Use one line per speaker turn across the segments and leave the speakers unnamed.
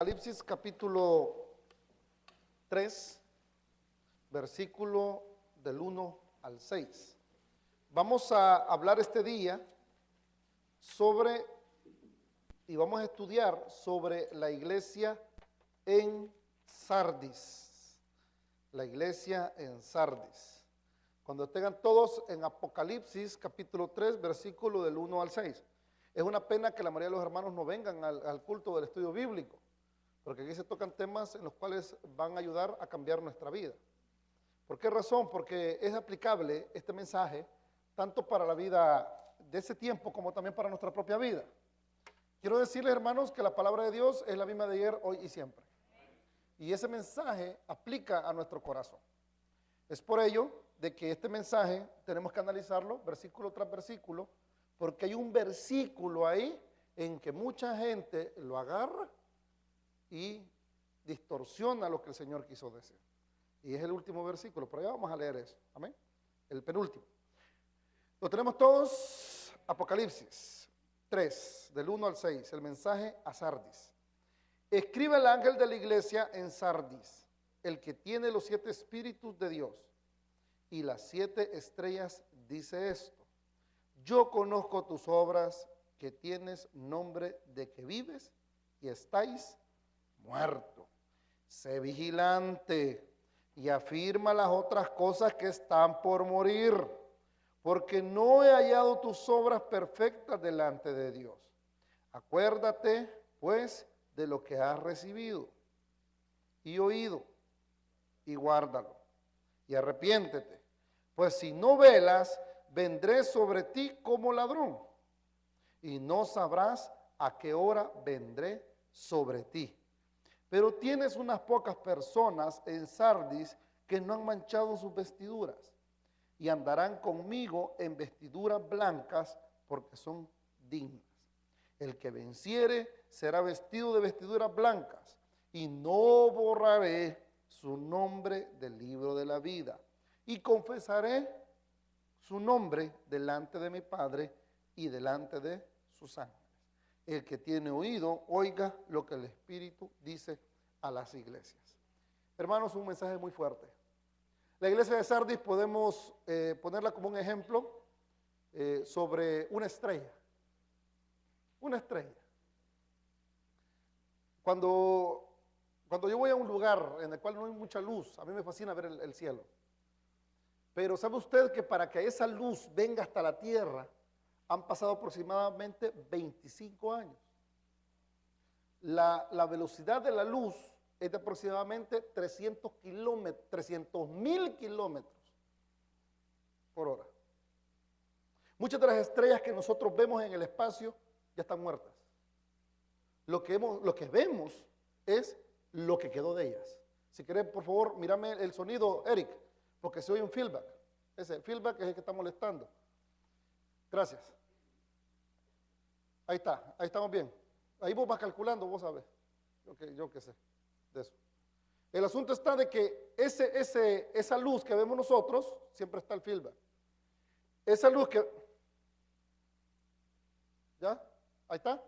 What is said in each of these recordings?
Apocalipsis capítulo 3, versículo del 1 al 6. Vamos a hablar este día y vamos a estudiar sobre la iglesia en Sardis. La iglesia en Sardis. Cuando estén todos en Apocalipsis capítulo 3, versículo del 1 al 6. Es una pena que la mayoría de los hermanos no vengan al culto del estudio bíblico, porque aquí se tocan temas en los cuales van a ayudar a cambiar nuestra vida. ¿Por qué razón? Porque es aplicable este mensaje tanto para la vida de ese tiempo como también para nuestra propia vida. Quiero decirles, hermanos, que la palabra de Dios es la misma de ayer, hoy y siempre. Y ese mensaje aplica a nuestro corazón. Es por ello de que este mensaje tenemos que analizarlo versículo tras versículo, porque hay un versículo ahí en que mucha gente lo agarra y distorsiona lo que el Señor quiso decir. Y es el último versículo, pero ya vamos a leer eso. Amén. El penúltimo. Lo tenemos todos, Apocalipsis 3, del 1 al 6, el mensaje a Sardis. Escribe el ángel de la iglesia en Sardis, el que tiene los 7 espíritus de Dios y las 7 estrellas, dice esto: yo conozco tus obras, que tienes nombre de que vives y estáis muerto. Sé vigilante y afirma las otras cosas que están por morir, porque no he hallado tus obras perfectas delante de Dios. Acuérdate, pues, de lo que has recibido y oído, y guárdalo, y arrepiéntete, pues si no velas, vendré sobre ti como ladrón, y no sabrás a qué hora vendré sobre ti. Pero tienes unas pocas personas en Sardis que no han manchado sus vestiduras y andarán conmigo en vestiduras blancas porque son dignas. El que venciere será vestido de vestiduras blancas y no borraré su nombre del libro de la vida y confesaré su nombre delante de mi Padre y delante de sus ángeles. El que tiene oído, oiga lo que el Espíritu dice a las iglesias. Hermanos, un mensaje muy fuerte. La iglesia de Sardis podemos ponerla como un ejemplo sobre una estrella. Una estrella. Cuando yo voy a un lugar en el cual no hay mucha luz, a mí me fascina ver el cielo. Pero ¿sabe usted que para que esa luz venga hasta la tierra han pasado aproximadamente 25 años? La velocidad de la luz es de aproximadamente 300.000 kilómetros por hora. Muchas de las estrellas que nosotros vemos en el espacio ya están muertas. Lo que vemos es lo que quedó de ellas. Si querés, por favor, mírame el sonido, Eric, porque se oye un feedback. Ese feedback es el que está molestando. Gracias. Ahí está, ahí estamos bien. Ahí vos vas calculando, vos sabés. Yo qué sé de eso. El asunto está de que esa luz que vemos nosotros, siempre está el feedback. Esa luz que... ¿Ya? Ahí está.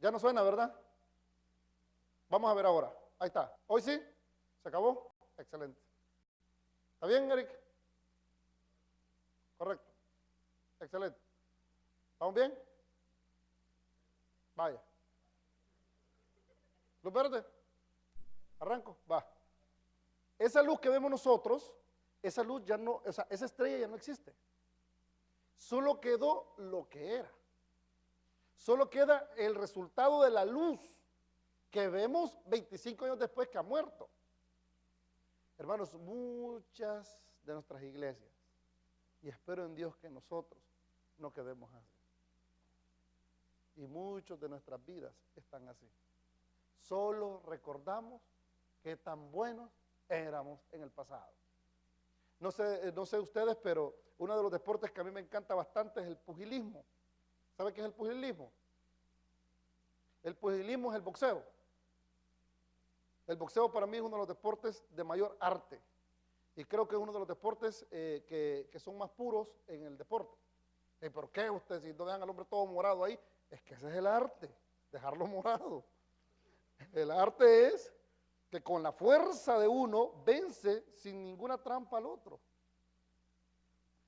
Ya no suena, ¿verdad? Vamos a ver ahora. Ahí está. ¿Hoy sí? ¿Se acabó? Excelente. ¿Está bien, Eric? Correcto. Excelente. ¿Estamos bien? Vaya. ¿Luz verde? Arranco. Va. Esa luz que vemos nosotros, esa luz ya no, o sea, esa estrella ya no existe. Solo quedó lo que era. Solo queda el resultado de la luz que vemos 25 años después que ha muerto. Hermanos, muchas de nuestras iglesias, y espero en Dios que nosotros no quedemos así. Y muchos de nuestras vidas están así. Solo recordamos qué tan buenos éramos en el pasado. No sé ustedes, pero uno de los deportes que a mí me encanta bastante es el pugilismo. ¿Sabe qué es el pugilismo? El pugilismo es el boxeo. El boxeo para mí es uno de los deportes de mayor arte. Y creo que es uno de los deportes que son más puros en el deporte. ¿Y por qué ustedes, si no dejan al hombre todo morado ahí? Es que ese es el arte, dejarlo morado. El arte es que con la fuerza de uno vence sin ninguna trampa al otro.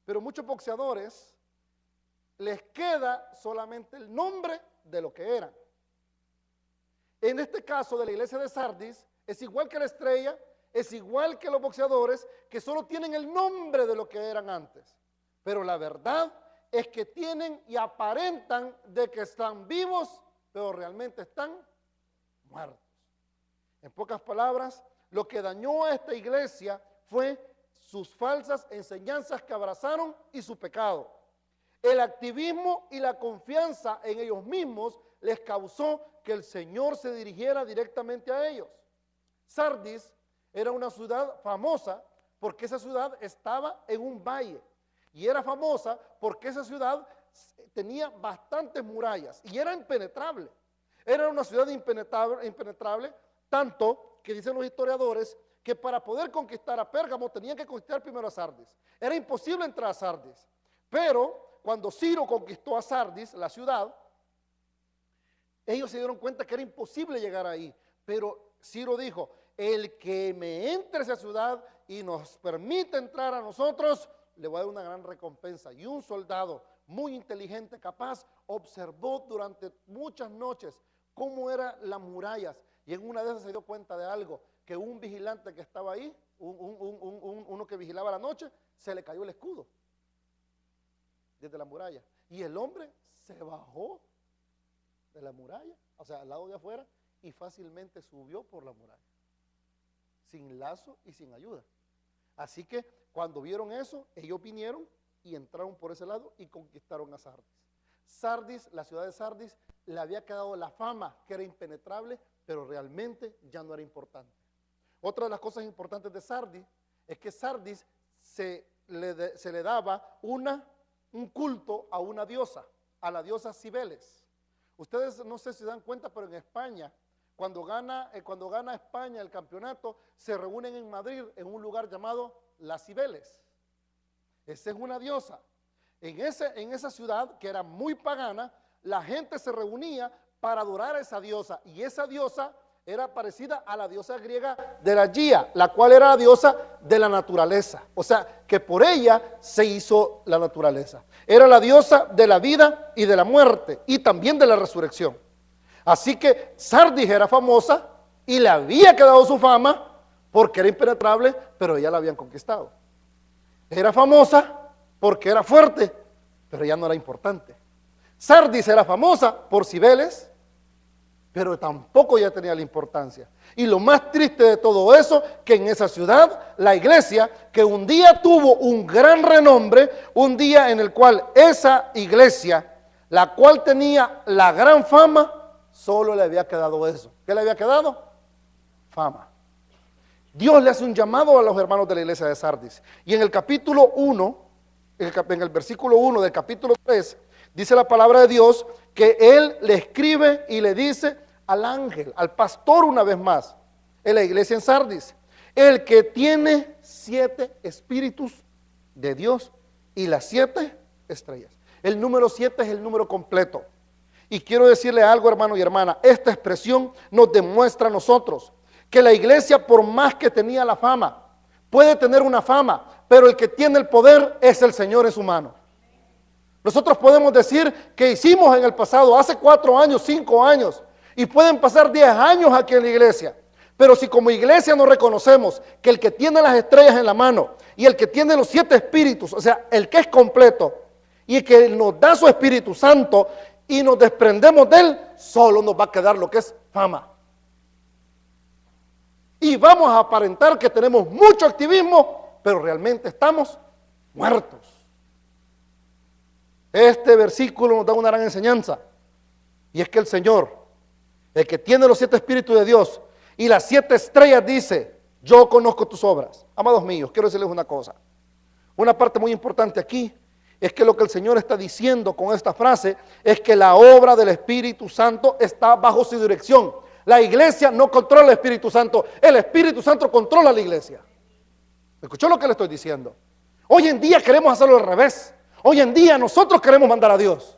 Pero muchos boxeadores les queda solamente el nombre de lo que eran. En este caso de la iglesia de Sardis, es igual que la estrella, es igual que los boxeadores, que solo tienen el nombre de lo que eran antes. Pero la verdad es que tienen y aparentan de que están vivos, pero realmente están muertos. En pocas palabras, lo que dañó a esta iglesia fue sus falsas enseñanzas que abrazaron y su pecado. El activismo y la confianza en ellos mismos les causó que el Señor se dirigiera directamente a ellos. Sardis era una ciudad famosa porque esa ciudad estaba en un valle, y era famosa porque esa ciudad tenía bastantes murallas y era impenetrable. Era una ciudad impenetrable, tanto que dicen los historiadores que para poder conquistar a Pérgamo tenían que conquistar primero a Sardis. Era imposible entrar a Sardis, pero cuando Ciro conquistó a Sardis, la ciudad, ellos se dieron cuenta que era imposible llegar ahí, pero Ciro dijo: el que me entre a esa ciudad y nos permite entrar a nosotros, le voy a dar una gran recompensa. Y un soldado muy inteligente, capaz, observó durante muchas noches cómo eran las murallas, y en una de esas se dio cuenta de algo, que un vigilante que estaba ahí, uno que vigilaba la noche, se le cayó el escudo desde la muralla, y el hombre se bajó de la muralla, o sea, al lado de afuera, y fácilmente subió por la muralla, sin lazo y sin ayuda. Así que cuando vieron eso, ellos vinieron y entraron por ese lado y conquistaron a Sardis. Sardis, la ciudad de Sardis, le había quedado la fama que era impenetrable, pero realmente ya no era importante. Otra de las cosas importantes de Sardis es que Sardis se le daba un culto a una diosa, a la diosa Cibeles. Ustedes no sé si se dan cuenta, pero en España, cuando gana España el campeonato, se reúnen en Madrid en un lugar llamado Las Cibeles. Esa es una diosa. En esa ciudad, que era muy pagana, la gente se reunía para adorar a esa diosa, y esa diosa era parecida a la diosa griega de la Gia, la cual era la diosa de la naturaleza. O sea, que por ella se hizo la naturaleza. Era la diosa de la vida y de la muerte, y también de la resurrección. Así que Sardis era famosa y le había quedado su fama porque era impenetrable, pero ya la habían conquistado. Era famosa porque era fuerte, pero ya no era importante. Sardis era famosa por Cibeles, pero tampoco ya tenía la importancia. Y lo más triste de todo eso, que en esa ciudad, la iglesia, que un día tuvo un gran renombre, un día en el cual esa iglesia, la cual tenía la gran fama, solo le había quedado eso. ¿Qué le había quedado? Fama. Dios le hace un llamado a los hermanos de la iglesia de Sardis. Y en el capítulo 1, en el versículo 1 del capítulo 3, dice la palabra de Dios que Él le escribe y le dice al ángel, al pastor una vez más, en la iglesia en Sardis: el que tiene 7 espíritus de Dios y las 7 estrellas. El número 7 es el número completo. Y quiero decirle algo, hermano y hermana, esta expresión nos demuestra a nosotros que la iglesia, por más que tenía la fama, puede tener una fama, pero el que tiene el poder es el Señor en su mano. Nosotros podemos decir que hicimos en el pasado, hace 4 años, 5 años, y pueden pasar 10 años aquí en la iglesia, pero si como iglesia no reconocemos que el que tiene las estrellas en la mano y el que tiene los 7 espíritus, o sea, el que es completo y el que nos da su Espíritu Santo, y nos desprendemos de él, solo nos va a quedar lo que es fama. Y vamos a aparentar que tenemos mucho activismo, pero realmente estamos muertos. Este versículo nos da una gran enseñanza, y es que el Señor, el que tiene los 7 espíritus de Dios y las 7 estrellas, dice: yo conozco tus obras. Amados míos, quiero decirles una cosa. Una parte muy importante aquí es que lo que el Señor está diciendo con esta frase es que la obra del Espíritu Santo está bajo su dirección. La iglesia no controla el Espíritu Santo, el Espíritu Santo controla la iglesia. ¿Escuchó lo que le estoy diciendo? Hoy en día queremos hacerlo al revés. Hoy en día nosotros queremos mandar a Dios.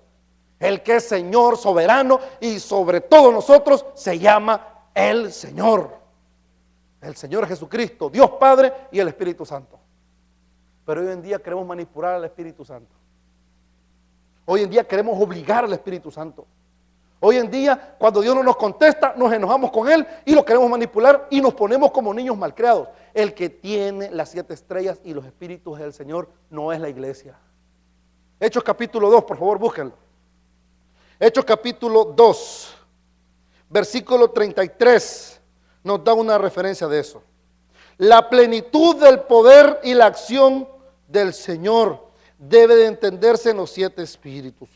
El que es Señor soberano y sobre todo nosotros se llama el Señor. El Señor Jesucristo, Dios Padre y el Espíritu Santo. Pero hoy en día queremos manipular al Espíritu Santo. Hoy en día queremos obligar al Espíritu Santo. Hoy en día, cuando Dios no nos contesta, nos enojamos con Él y lo queremos manipular y nos ponemos como niños malcriados. El que tiene las 7 estrellas y los espíritus del Señor no es la iglesia. Hechos capítulo 2, por favor, búsquenlo. Hechos capítulo 2, versículo 33, nos da una referencia de eso. La plenitud del poder y la acción del Señor debe de entenderse en los 7 espíritus.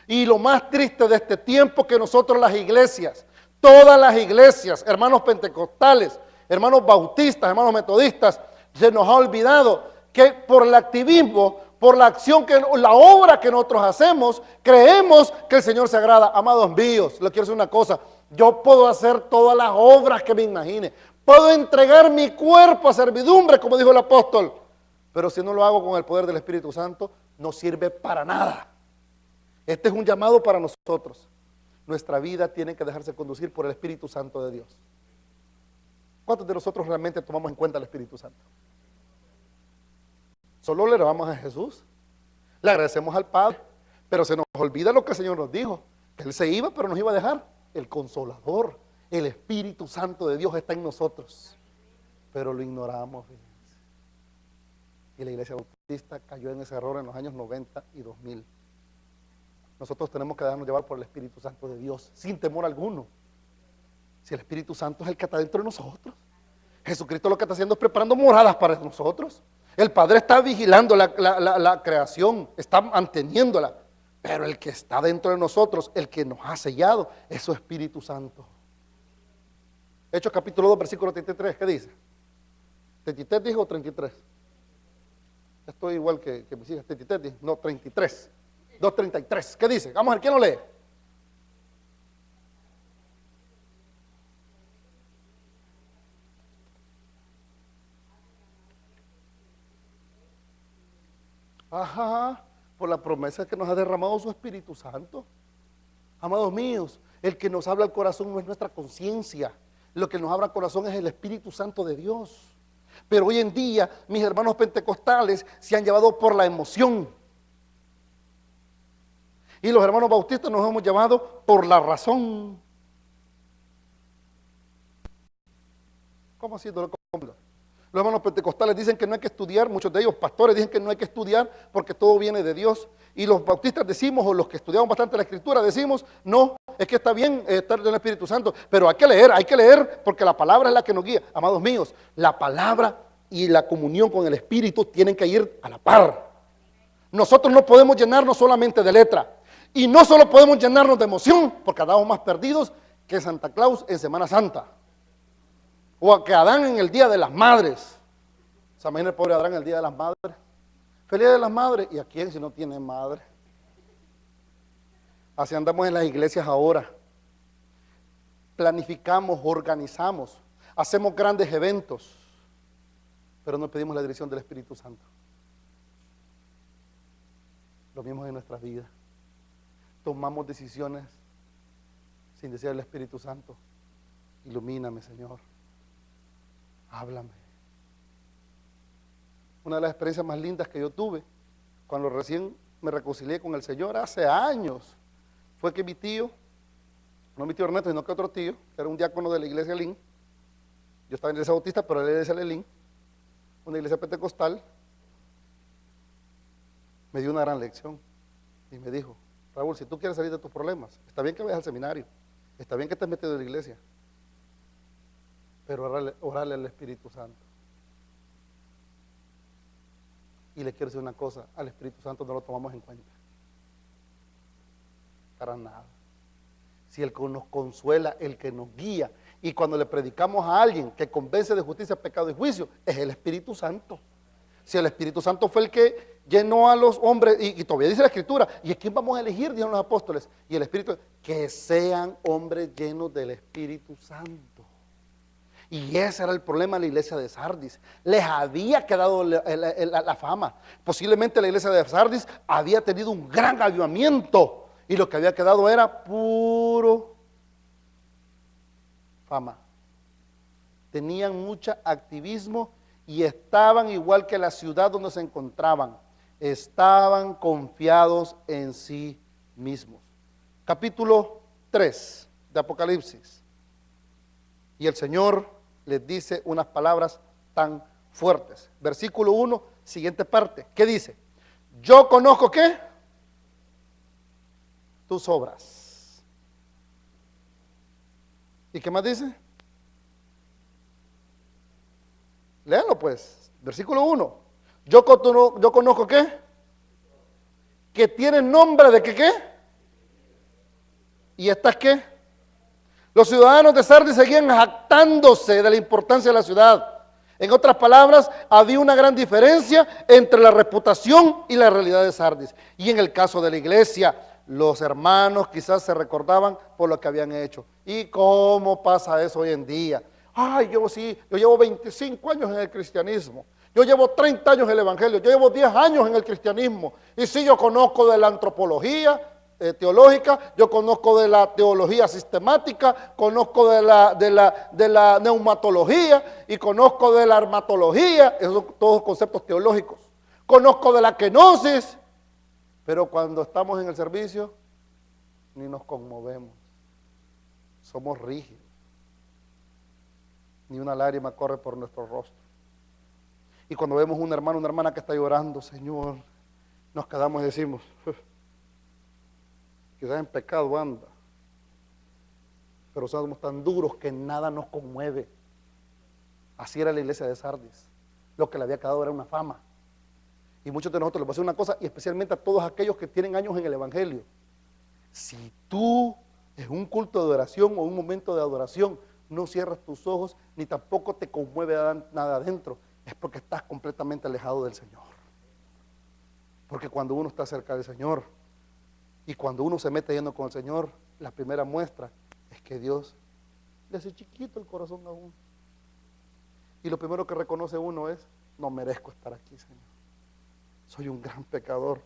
Y lo más triste de este tiempo que nosotros las iglesias, todas las iglesias, hermanos pentecostales, hermanos bautistas, hermanos metodistas, se nos ha olvidado que por el activismo, por la acción, la obra que nosotros hacemos, creemos que el Señor se agrada. Amados míos, les quiero decir una cosa, yo puedo hacer todas las obras que me imagine, puedo entregar mi cuerpo a servidumbre, como dijo el apóstol, pero si no lo hago con el poder del Espíritu Santo, no sirve para nada. Este es un llamado para nosotros. Nuestra vida tiene que dejarse conducir por el Espíritu Santo de Dios. ¿Cuántos de nosotros realmente tomamos en cuenta el Espíritu Santo? Solo le alabamos a Jesús, le agradecemos al Padre, pero se nos olvida lo que el Señor nos dijo, que Él se iba, pero nos iba a dejar el Consolador, el Espíritu Santo de Dios está en nosotros, pero lo ignoramos. Fíjense. Y la iglesia bautista cayó en ese error en los años 90 y 2000. Nosotros tenemos que dejarnos llevar por el Espíritu Santo de Dios, sin temor alguno. Si el Espíritu Santo es el que está dentro de nosotros. Jesucristo lo que está haciendo es preparando moradas para nosotros. El Padre está vigilando la creación, está manteniéndola. Pero el que está dentro de nosotros, el que nos ha sellado, es su Espíritu Santo. Hechos capítulo 2, versículo 33, ¿qué dice? ¿33 dijo o 33? Estoy igual que mis hijas, 33 dijo, no, 33. 2:33, ¿qué dice? Vamos a ver, ¿quién lo lee? Ajá, por la promesa que nos ha derramado su Espíritu Santo. Amados míos, el que nos habla al corazón no es nuestra conciencia, lo que nos habla al corazón es el Espíritu Santo de Dios. Pero hoy en día, mis hermanos pentecostales se han llevado por la emoción. Y los hermanos bautistas nos hemos llevado por la razón. ¿Cómo así? Los hermanos pentecostales dicen que no hay que estudiar, muchos de ellos pastores dicen que no hay que estudiar porque todo viene de Dios. Y los bautistas decimos, o los que estudiamos bastante la Escritura, decimos, no, es que está bien estar en el Espíritu Santo, pero hay que leer porque la palabra es la que nos guía. Amados míos, la palabra y la comunión con el Espíritu tienen que ir a la par. Nosotros no podemos llenarnos solamente de letra. Y no solo podemos llenarnos de emoción, porque andamos más perdidos que Santa Claus en Semana Santa. O que Adán en el Día de las Madres. ¿Se imagina el pobre Adán en el Día de las Madres? Feliz Día de las Madres. ¿Y a quién si no tiene madre? Así andamos en las iglesias ahora. Planificamos, organizamos, hacemos grandes eventos, pero no pedimos la dirección del Espíritu Santo. Lo mismo en nuestras vidas. Tomamos decisiones sin decir al Espíritu Santo, ilumíname, Señor, háblame. Una de las experiencias más lindas que yo tuve cuando recién me reconcilié con el Señor hace años fue que mi tío, no mi tío Ernesto, sino que otro tío, que era un diácono de la iglesia Lin, yo estaba en la iglesia bautista, pero él era de la iglesia Lin, una iglesia pentecostal, me dio una gran lección y me dijo: Raúl, si tú quieres salir de tus problemas, está bien que vayas al seminario, está bien que estés metido en la iglesia, pero orale al Espíritu Santo. Y le quiero decir una cosa, al Espíritu Santo no lo tomamos en cuenta, para nada. Si el que nos consuela, el que nos guía, y cuando le predicamos a alguien que convence de justicia, pecado y juicio, es el Espíritu Santo. Si el Espíritu Santo fue el que llenó a los hombres, y todavía dice la Escritura, ¿y a quién vamos a elegir? Dijeron los apóstoles. Y el Espíritu, que sean hombres llenos del Espíritu Santo. Y ese era el problema de la iglesia de Sardis. Les había quedado la fama. Posiblemente la iglesia de Sardis había tenido un gran avivamiento, y lo que había quedado era puro fama. tenían mucho activismo y estaban igual que la ciudad donde se encontraban. Estaban confiados en sí mismos. Capítulo 3 de Apocalipsis. Y el Señor les dice unas palabras tan fuertes. Versículo 1, siguiente parte. ¿Qué dice? Yo conozco, ¿qué? Tus obras. ¿Y qué más dice? Léalo pues. Versículo 1. Yo conozco, ¿qué? Que tiene nombre de ¿qué? ¿Y estas qué? Los ciudadanos de Sardis seguían jactándose de la importancia de la ciudad. En otras palabras, había una gran diferencia entre la reputación y la realidad de Sardis. Y en el caso de la iglesia, los hermanos quizás se recordaban por lo que habían hecho. ¿Y cómo pasa eso hoy en día? Ay, yo llevo 25 años en el cristianismo. Yo llevo 30 años en el evangelio. Yo llevo 10 años en el cristianismo. Y sí, yo conozco de la antropología teológica, yo conozco de la teología sistemática, conozco de la neumatología y conozco de la armatología, esos son todos conceptos teológicos. Conozco de la kenosis, pero cuando estamos en el servicio ni nos conmovemos, somos rígidos, ni una lágrima corre por nuestro rostro. Y cuando vemos un hermano, una hermana que está llorando, Señor, nos quedamos y decimos, quizás en pecado anda, pero somos tan duros que nada nos conmueve. Así era la iglesia de Sardis. Lo que le había quedado era una fama. Y muchos de nosotros les voy a decir una cosa, y especialmente a todos aquellos que tienen años en el evangelio. Si tú en un culto de adoración o un momento de adoración no cierras tus ojos, ni tampoco te conmueve nada adentro, es porque estás completamente alejado del Señor. Porque cuando uno está cerca del Señor, y cuando uno se mete yendo con el Señor, la primera muestra es que Dios le hace chiquito el corazón a uno. Y lo primero que reconoce uno es, no merezco estar aquí, Señor. Soy un gran pecador,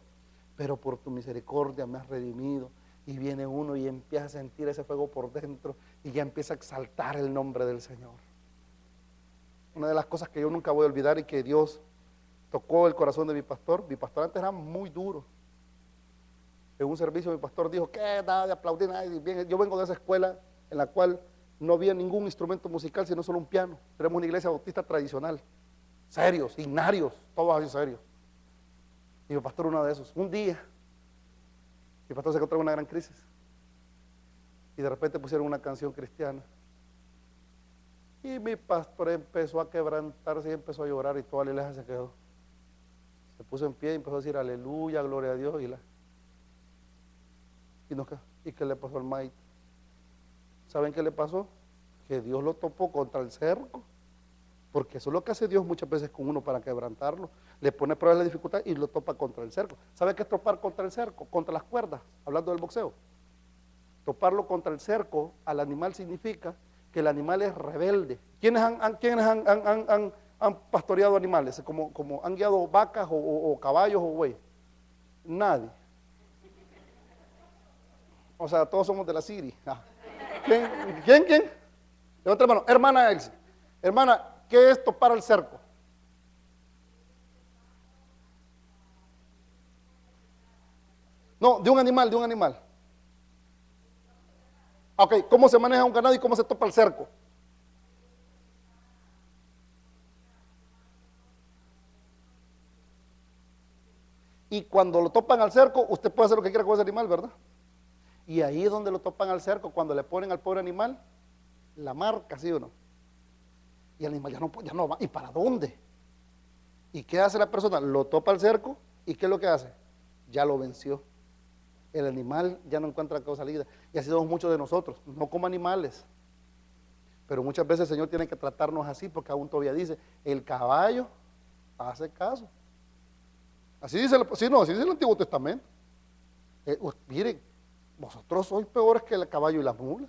pero por tu misericordia me has redimido. Y viene uno y empieza a sentir ese fuego por dentro y ya empieza a exaltar el nombre del Señor. Una de las cosas que yo nunca voy a olvidar y que Dios tocó el corazón de mi pastor antes era muy duro. En un servicio mi pastor dijo, ¿qué? Nada de aplaudir, nada. Yo vengo de esa escuela en la cual no había ningún instrumento musical, sino solo un piano. Tenemos una iglesia bautista tradicional, serios, ignarios, todos así serios. Y mi pastor uno de esos. Un día, mi pastor se encontró en una gran crisis. Y de repente pusieron una canción cristiana. Y mi pastor empezó a quebrantarse y empezó a llorar y toda la iglesia se quedó. Se puso en pie y empezó a decir, aleluya, gloria a Dios. ¿Y qué le pasó al maíz? ¿Saben qué le pasó? Que Dios lo topó contra el cerco, porque eso es lo que hace Dios muchas veces con uno para quebrantarlo. Le pone pruebas de la dificultad y lo topa contra el cerco. ¿Sabe qué es topar contra el cerco? Contra las cuerdas, hablando del boxeo. Toparlo contra el cerco al animal significa que el animal es rebelde. ¿Quiénes han pastoreado animales? Como han guiado vacas o caballos o buey? Nadie. O sea, todos somos de la Siri. ¿Quién? Levanta la mano. Hermana Elsie. Hermana, ¿qué es topar el cerco? No, de un animal. Ok, ¿cómo se maneja un ganado y cómo se topa el cerco? Y cuando lo topan al cerco, usted puede hacer lo que quiera con ese animal, ¿verdad? Y ahí es donde lo topan al cerco, cuando le ponen al pobre animal la marca, ¿sí o no? Y el animal ya no va. ¿Y para dónde? ¿Y qué hace la persona? Lo topa al cerco, ¿y qué es lo que hace? Ya lo venció. El animal ya no encuentra salida. Y así somos muchos de nosotros, no como animales. Pero muchas veces el Señor tiene que tratarnos así, porque aún todavía dice, el caballo hace caso. Así dice el Antiguo Testamento. Miren, vosotros sois peores que el caballo y la mula,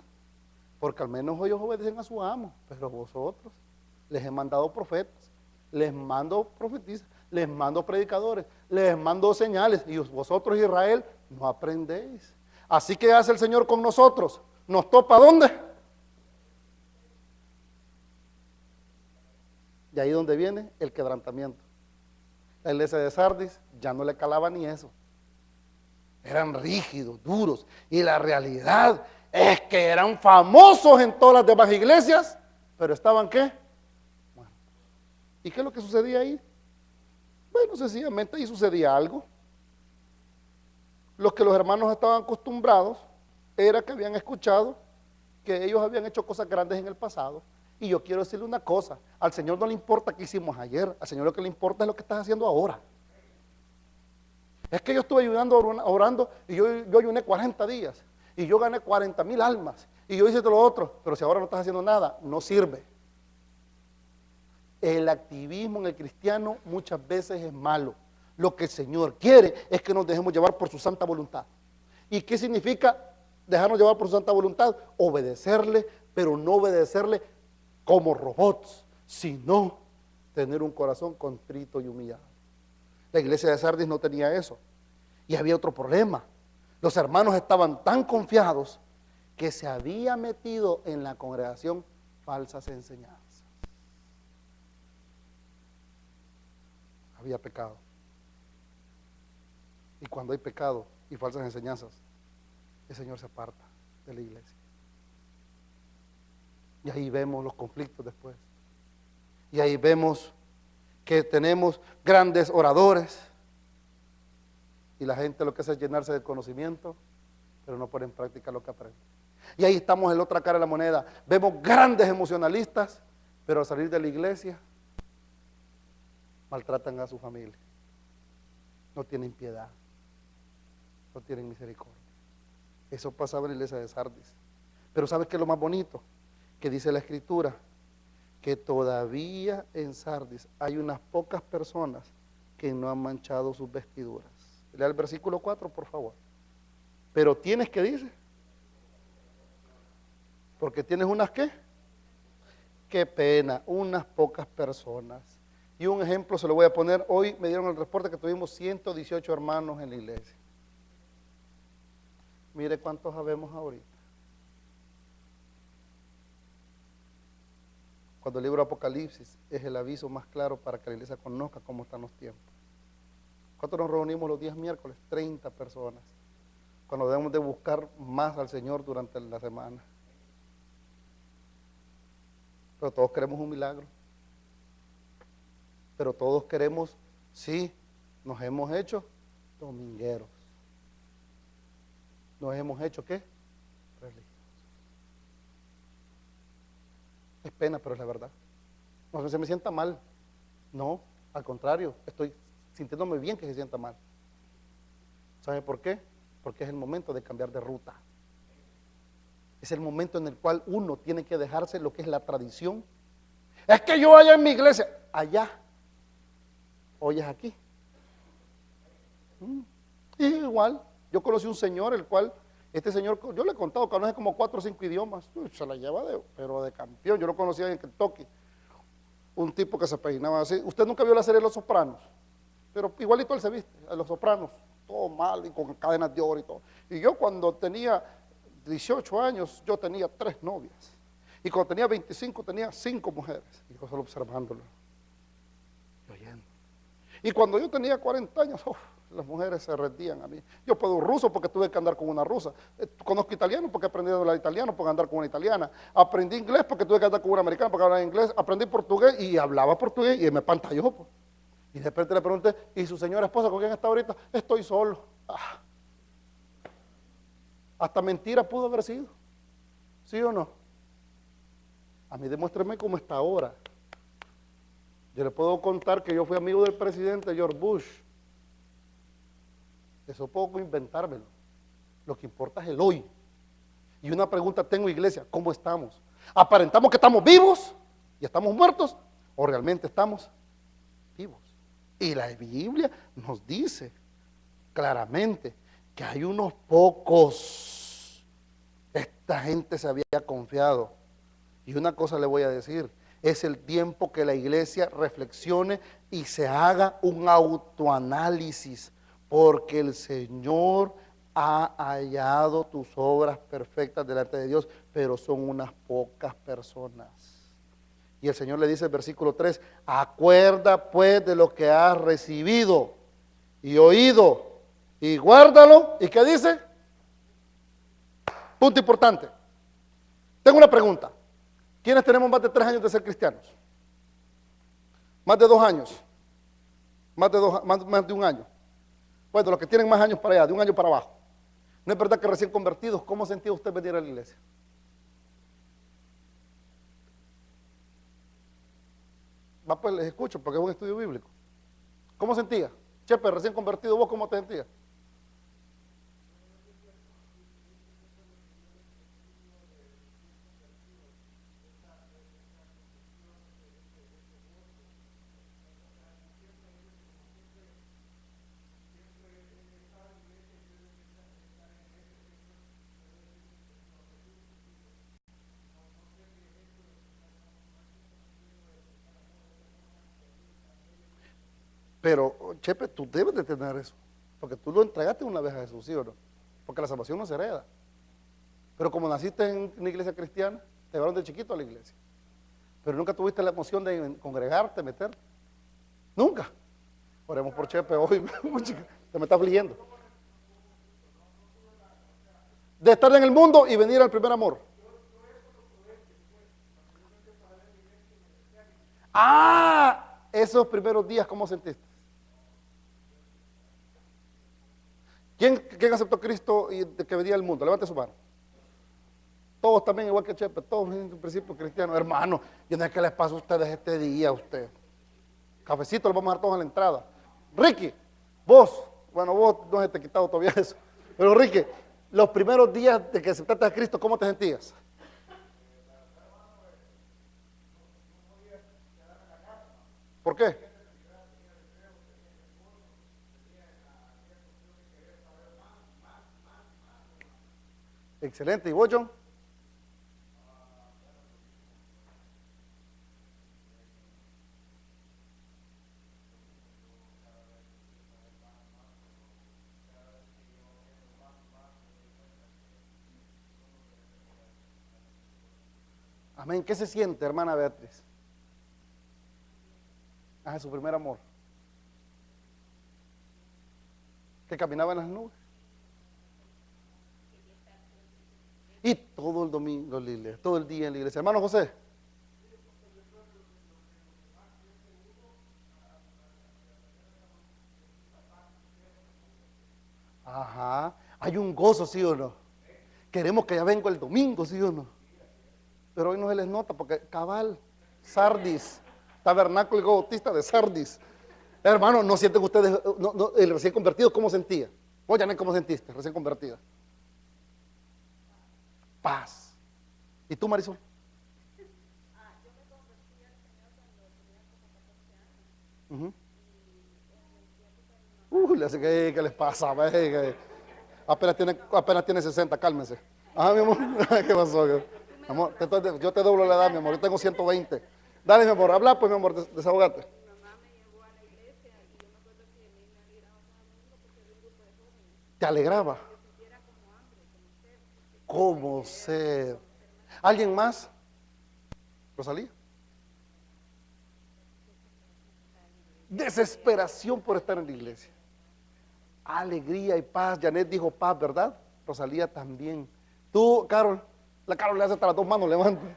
porque al menos ellos obedecen a su amo, pero vosotros les he mandado profetas, les mando profetizas, les mando predicadores, les mando señales, y vosotros, Israel, no aprendéis. Así que hace el Señor con nosotros, nos topa ¿dónde? Y ahí donde viene el quebrantamiento. La iglesia de Sardis ya no le calaba ni eso. Eran rígidos, duros. Y la realidad es que eran famosos en todas las demás iglesias, pero estaban ¿qué? Bueno. ¿Y qué es lo que sucedía ahí? Bueno, sencillamente ahí sucedía algo. Los que los hermanos estaban acostumbrados era que habían escuchado que ellos habían hecho cosas grandes en el pasado. Y yo quiero decirle una cosa, al Señor no le importa qué hicimos ayer, al Señor lo que le importa es lo que estás haciendo ahora. Es que yo estuve ayudando, orando, y yo ayuné 40 días, y yo gané 40,000 almas, y yo hice todo lo otro, pero si ahora no estás haciendo nada, no sirve. El activismo en el cristiano muchas veces es malo. Lo que el Señor quiere es que nos dejemos llevar por su santa voluntad. ¿Y qué significa dejarnos llevar por su santa voluntad? Obedecerle, pero no obedecerle como robots, sino tener un corazón contrito y humillado. La iglesia de Sardis no tenía eso. Y había otro problema. Los hermanos estaban tan confiados que se había metido en la congregación falsas enseñanzas. Había pecado. Y cuando hay pecado y falsas enseñanzas, el Señor se aparta de la iglesia. Y ahí vemos los conflictos después. Y ahí vemos que tenemos grandes oradores y la gente lo que hace es llenarse de conocimiento, pero no pone en práctica lo que aprende. Y ahí estamos en la otra cara de la moneda. Vemos grandes emocionalistas, pero al salir de la iglesia maltratan a su familia. No tienen piedad, no tienen misericordia. Eso pasaba en la iglesia de Sardis. Pero ¿sabes qué es lo más bonito? Que dice la Escritura, que todavía en Sardis hay unas pocas personas que no han manchado sus vestiduras. Lea el versículo 4, por favor. Pero tienes que dice, porque tienes unas ¿qué? Qué pena, unas pocas personas. Y un ejemplo se lo voy a poner. Hoy me dieron el reporte que tuvimos 118 hermanos en la iglesia. Mire cuántos habemos ahorita. Cuando el libro Apocalipsis es el aviso más claro para que la iglesia conozca cómo están los tiempos. ¿Cuántos nos reunimos los días miércoles? 30 personas. Cuando debemos de buscar más al Señor durante la semana. Pero todos queremos un milagro. Pero todos queremos, sí, nos hemos hecho domingueros. Nos hemos hecho ¿qué? Religiosos. Es pena, pero es la verdad. No se me sienta mal. No, al contrario, estoy sintiéndome bien que se sienta mal. ¿Sabe por qué? Porque es el momento de cambiar de ruta. Es el momento en el cual uno tiene que dejarse lo que es la tradición. Es que yo allá en mi iglesia, allá, hoy es aquí. Y igual, yo conocí un señor, el cual, este señor, yo le he contado, conoce como 4 o 5 idiomas, se la lleva pero de campeón. Yo lo conocía en Kentucky, un tipo que se peinaba así. Usted nunca vio la serie Los Sopranos, pero igualito él se viste, a Los Sopranos, todo mal y con cadenas de oro y todo. Y yo cuando tenía 18 años, yo tenía 3 novias. Y cuando tenía 25, tenía 5 mujeres. Y yo solo observándolo, y oyendo. Y cuando yo tenía 40 años, las mujeres se rendían a mí. Yo puedo ruso porque tuve que andar con una rusa. Conozco italiano porque aprendí a hablar italiano porque andar con una italiana. Aprendí inglés porque tuve que andar con una americana porque hablaba inglés. Aprendí portugués y hablaba portugués y me pantalló. Pues. Y de repente le pregunté, ¿y su señora esposa con quién está ahorita? Estoy solo. Hasta mentira pudo haber sido. ¿Sí o no? A mí demuéstreme cómo está ahora. Yo le puedo contar que yo fui amigo del presidente George Bush. Eso puedo inventármelo. Lo que importa es el hoy. Y una pregunta tengo, iglesia, ¿cómo estamos? ¿Aparentamos que estamos vivos y estamos muertos? ¿O realmente estamos vivos? Y la Biblia nos dice claramente que hay unos pocos. Esta gente se había confiado. Y una cosa le voy a decir, es el tiempo que la iglesia reflexione y se haga un autoanálisis, porque el Señor ha hallado tus obras perfectas delante de Dios, pero son unas pocas personas. Y el Señor le dice el versículo 3, acuerda pues de lo que has recibido y oído, y guárdalo. ¿Y qué dice? Punto importante. Tengo una pregunta. ¿Quiénes tenemos más de 3 años de ser cristianos? Más de 2 años. Más de un año. Bueno, los que tienen más años para allá, de un año para abajo. ¿No es verdad que recién convertidos, cómo sentía usted venir a la iglesia? Va, pues les escucho porque es un estudio bíblico. ¿Cómo sentía? Chepe, recién convertido, ¿vos cómo te sentías? Pero, Chepe, tú debes de tener eso, porque tú lo entregaste una vez a Jesús, ¿sí o no? Porque la salvación no se hereda. Pero como naciste en una iglesia cristiana, te llevaron de chiquito a la iglesia. Pero nunca tuviste la emoción de congregarte, meterte. Nunca. Oremos por Chepe hoy, se me está afligiendo. De estar en el mundo y venir al primer amor. Ah, esos primeros días, ¿cómo sentiste? ¿Quién aceptó a Cristo y de que venía al mundo? Levante su mano. Todos también, igual que Chepe, todos en principio cristianos. Hermano, yo no sé qué les pasa a ustedes este día a usted. Cafecito lo vamos a dar todos a la entrada. Ricky, vos no se te ha quitado todavía eso. Pero Ricky, los primeros días de que aceptaste a Cristo, ¿cómo te sentías? ¿Por qué? Excelente. ¿Y vos, John? Amén. ¿Qué se siente, hermana Beatriz? Ah, su primer amor. Que caminaba en las nubes. Y todo el domingo en la iglesia, todo el día en la iglesia. Hermano José. Ajá. Hay un gozo, ¿sí o no? Queremos que ya venga el domingo, ¿sí o no? Pero hoy no se les nota porque cabal, Sardis, tabernáculo y bautista de Sardis. Hermano, ¿no sienten ustedes, el recién convertido, cómo sentía? Vos, Janet, ¿cómo sentiste recién convertida? Paz. ¿Y tú, Marisol? Ujú. Le hace que les pasa, ve, apenas tiene 60, cálmense. Ah, mi amor, ¿qué pasó? Amor, yo te doblo la edad, mi amor, yo tengo 120. Dale, mi amor, habla pues, mi amor, desahogate. ¿Te alegraba? ¿Cómo ser? ¿Alguien más? ¿Rosalía? Desesperación por estar en la iglesia. Alegría y paz. Janet dijo paz, ¿verdad? Rosalía también. Tú, Carol, la Carol le hace hasta las 2 manos, levanta.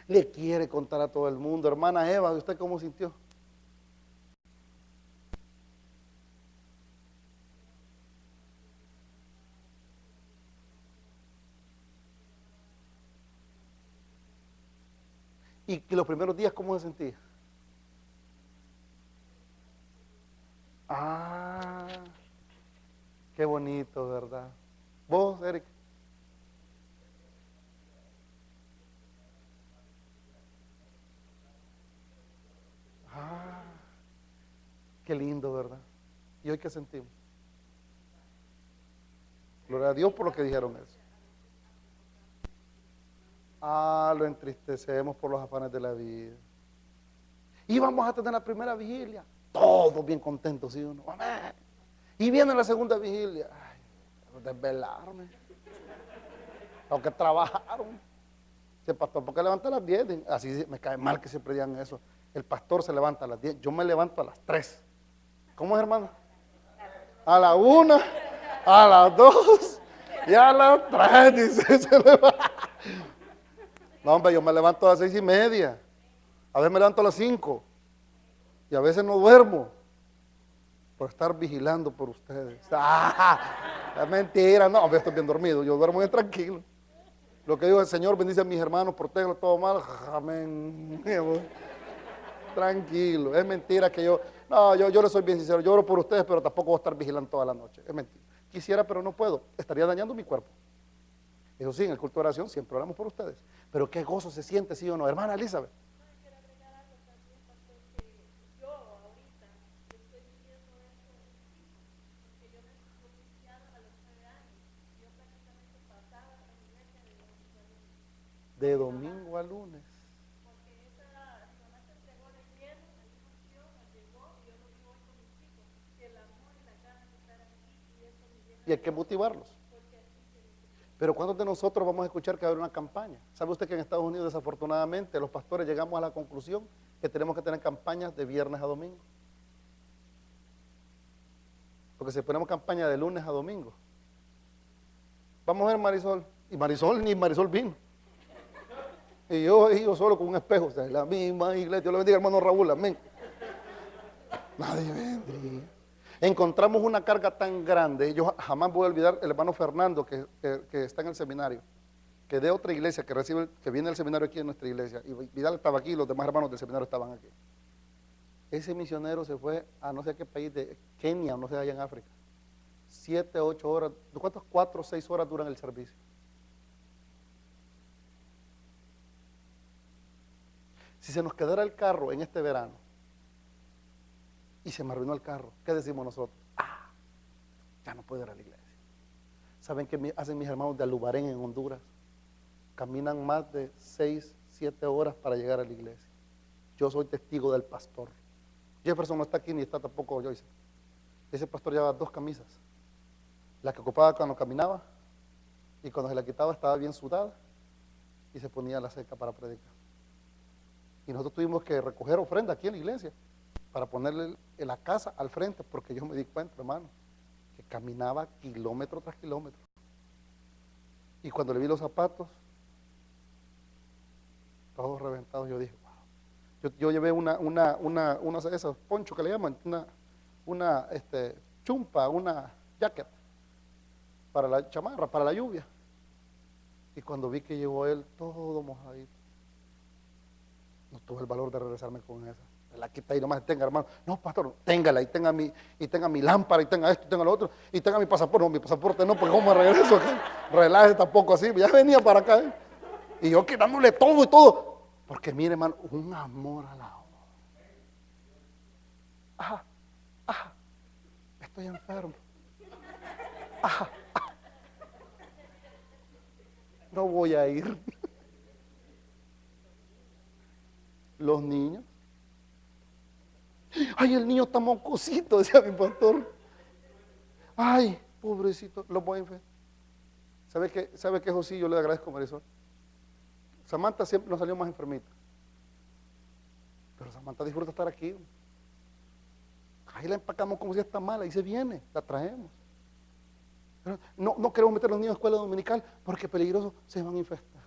Le quiere contar a todo el mundo. Hermana Eva, ¿usted cómo sintió? Y que los primeros días, ¿cómo se sentía? Ah, qué bonito, ¿verdad? ¿Vos, Eric? Ah, qué lindo, ¿verdad? ¿Y hoy qué sentimos? Gloria a Dios por lo que dijeron eso. Ah, lo entristecemos por los afanes de la vida. Y vamos a tener la primera vigilia. Todos bien contentos, ¿sí o no? Amén. Y viene la segunda vigilia. Ay, desvelarme. Los que trabajaron. Dice, pastor, ¿por qué levanta a las 10? Así me cae mal que siempre digan eso. El pastor se levanta a las 10, yo me levanto a las 3. ¿Cómo es, hermano? A la 1, a las 2 y a las 3, dice, se levanta. No, hombre, yo me levanto a las 6:30. A veces me levanto a las 5. Y a veces no duermo por estar vigilando por ustedes. Es mentira, no, estoy bien dormido, yo duermo bien tranquilo. Lo que digo, el Señor bendice a mis hermanos, protégelos todo mal, amén. Tranquilo, es mentira que yo les soy bien sincero, yo oro por ustedes, pero tampoco voy a estar vigilando toda la noche, es mentira. Quisiera, pero no puedo, estaría dañando mi cuerpo. Eso sí, en el culto de oración siempre oramos por ustedes, pero qué gozo se siente, ¿sí o no? Hermana Elizabeth. De domingo a lunes. Y hay que motivarlos. Pero ¿cuántos de nosotros vamos a escuchar que va a haber una campaña? ¿Sabe usted que en Estados Unidos, desafortunadamente, los pastores llegamos a la conclusión que tenemos que tener campañas de viernes a domingo? Porque si ponemos campaña de lunes a domingo, vamos a ver Marisol. Y Marisol vino. Y yo solo con un espejo, o sea, la misma iglesia. Dios le bendiga, hermano Raúl, amén. Nadie vendría. Encontramos una carga tan grande. Yo jamás voy a olvidar el hermano Fernando que está en el seminario, que de otra iglesia, que viene del seminario aquí en nuestra iglesia. Y Vidal estaba aquí, los demás hermanos del seminario estaban aquí. Ese misionero se fue a no sé qué país, de Kenia, no sé, allá en África. 7, 8 horas, ¿cuántas? 4 o 6 horas duran el servicio. Si se nos quedara el carro en este verano y se me arruinó el carro, ¿qué decimos nosotros? Ya no puedo ir a la iglesia. ¿Saben qué hacen mis hermanos de Alubarén en Honduras? Caminan más de 6, 7 horas para llegar a la iglesia. Yo soy testigo del pastor. Jefferson no está aquí ni está tampoco Joyce. Ese pastor llevaba 2 camisas. La que ocupaba cuando caminaba y cuando se la quitaba estaba bien sudada y se ponía la seca para predicar. Y nosotros tuvimos que recoger ofrenda aquí en la iglesia para ponerle en la casa al frente, porque yo me di cuenta, hermano, que caminaba kilómetro tras kilómetro. Y cuando le vi los zapatos, todos reventados, yo dije, wow. Yo llevé una de esos ponchos que le llaman, una chumpa, una jacket para la chamarra, para la lluvia. Y cuando vi que llegó él, todo mojadito, no tuve el valor de regresarme con esa. La quita y nomás tenga, hermano. No, pastor, téngala y tenga mi lámpara y tenga esto y tenga lo otro y tenga mi pasaporte. No, mi pasaporte no, porque ¿cómo me regreso acá? Relájese tampoco así, ya venía para acá. Y yo quitándole todo y todo. Porque mire, hermano, un amor a la obra. Estoy enfermo. No voy a ir. Los niños. Ay, el niño está mocosito, decía mi pastor. Ay, pobrecito, lo voy a infectar. ¿Sabe qué, José? Yo le agradezco a Marisol. Samantha siempre nos salió más enfermita. Pero Samantha disfruta estar aquí. Ahí la empacamos como si está mala y se viene, la traemos. Pero no queremos meter a los niños a escuela dominical porque es peligroso, se van a infectar.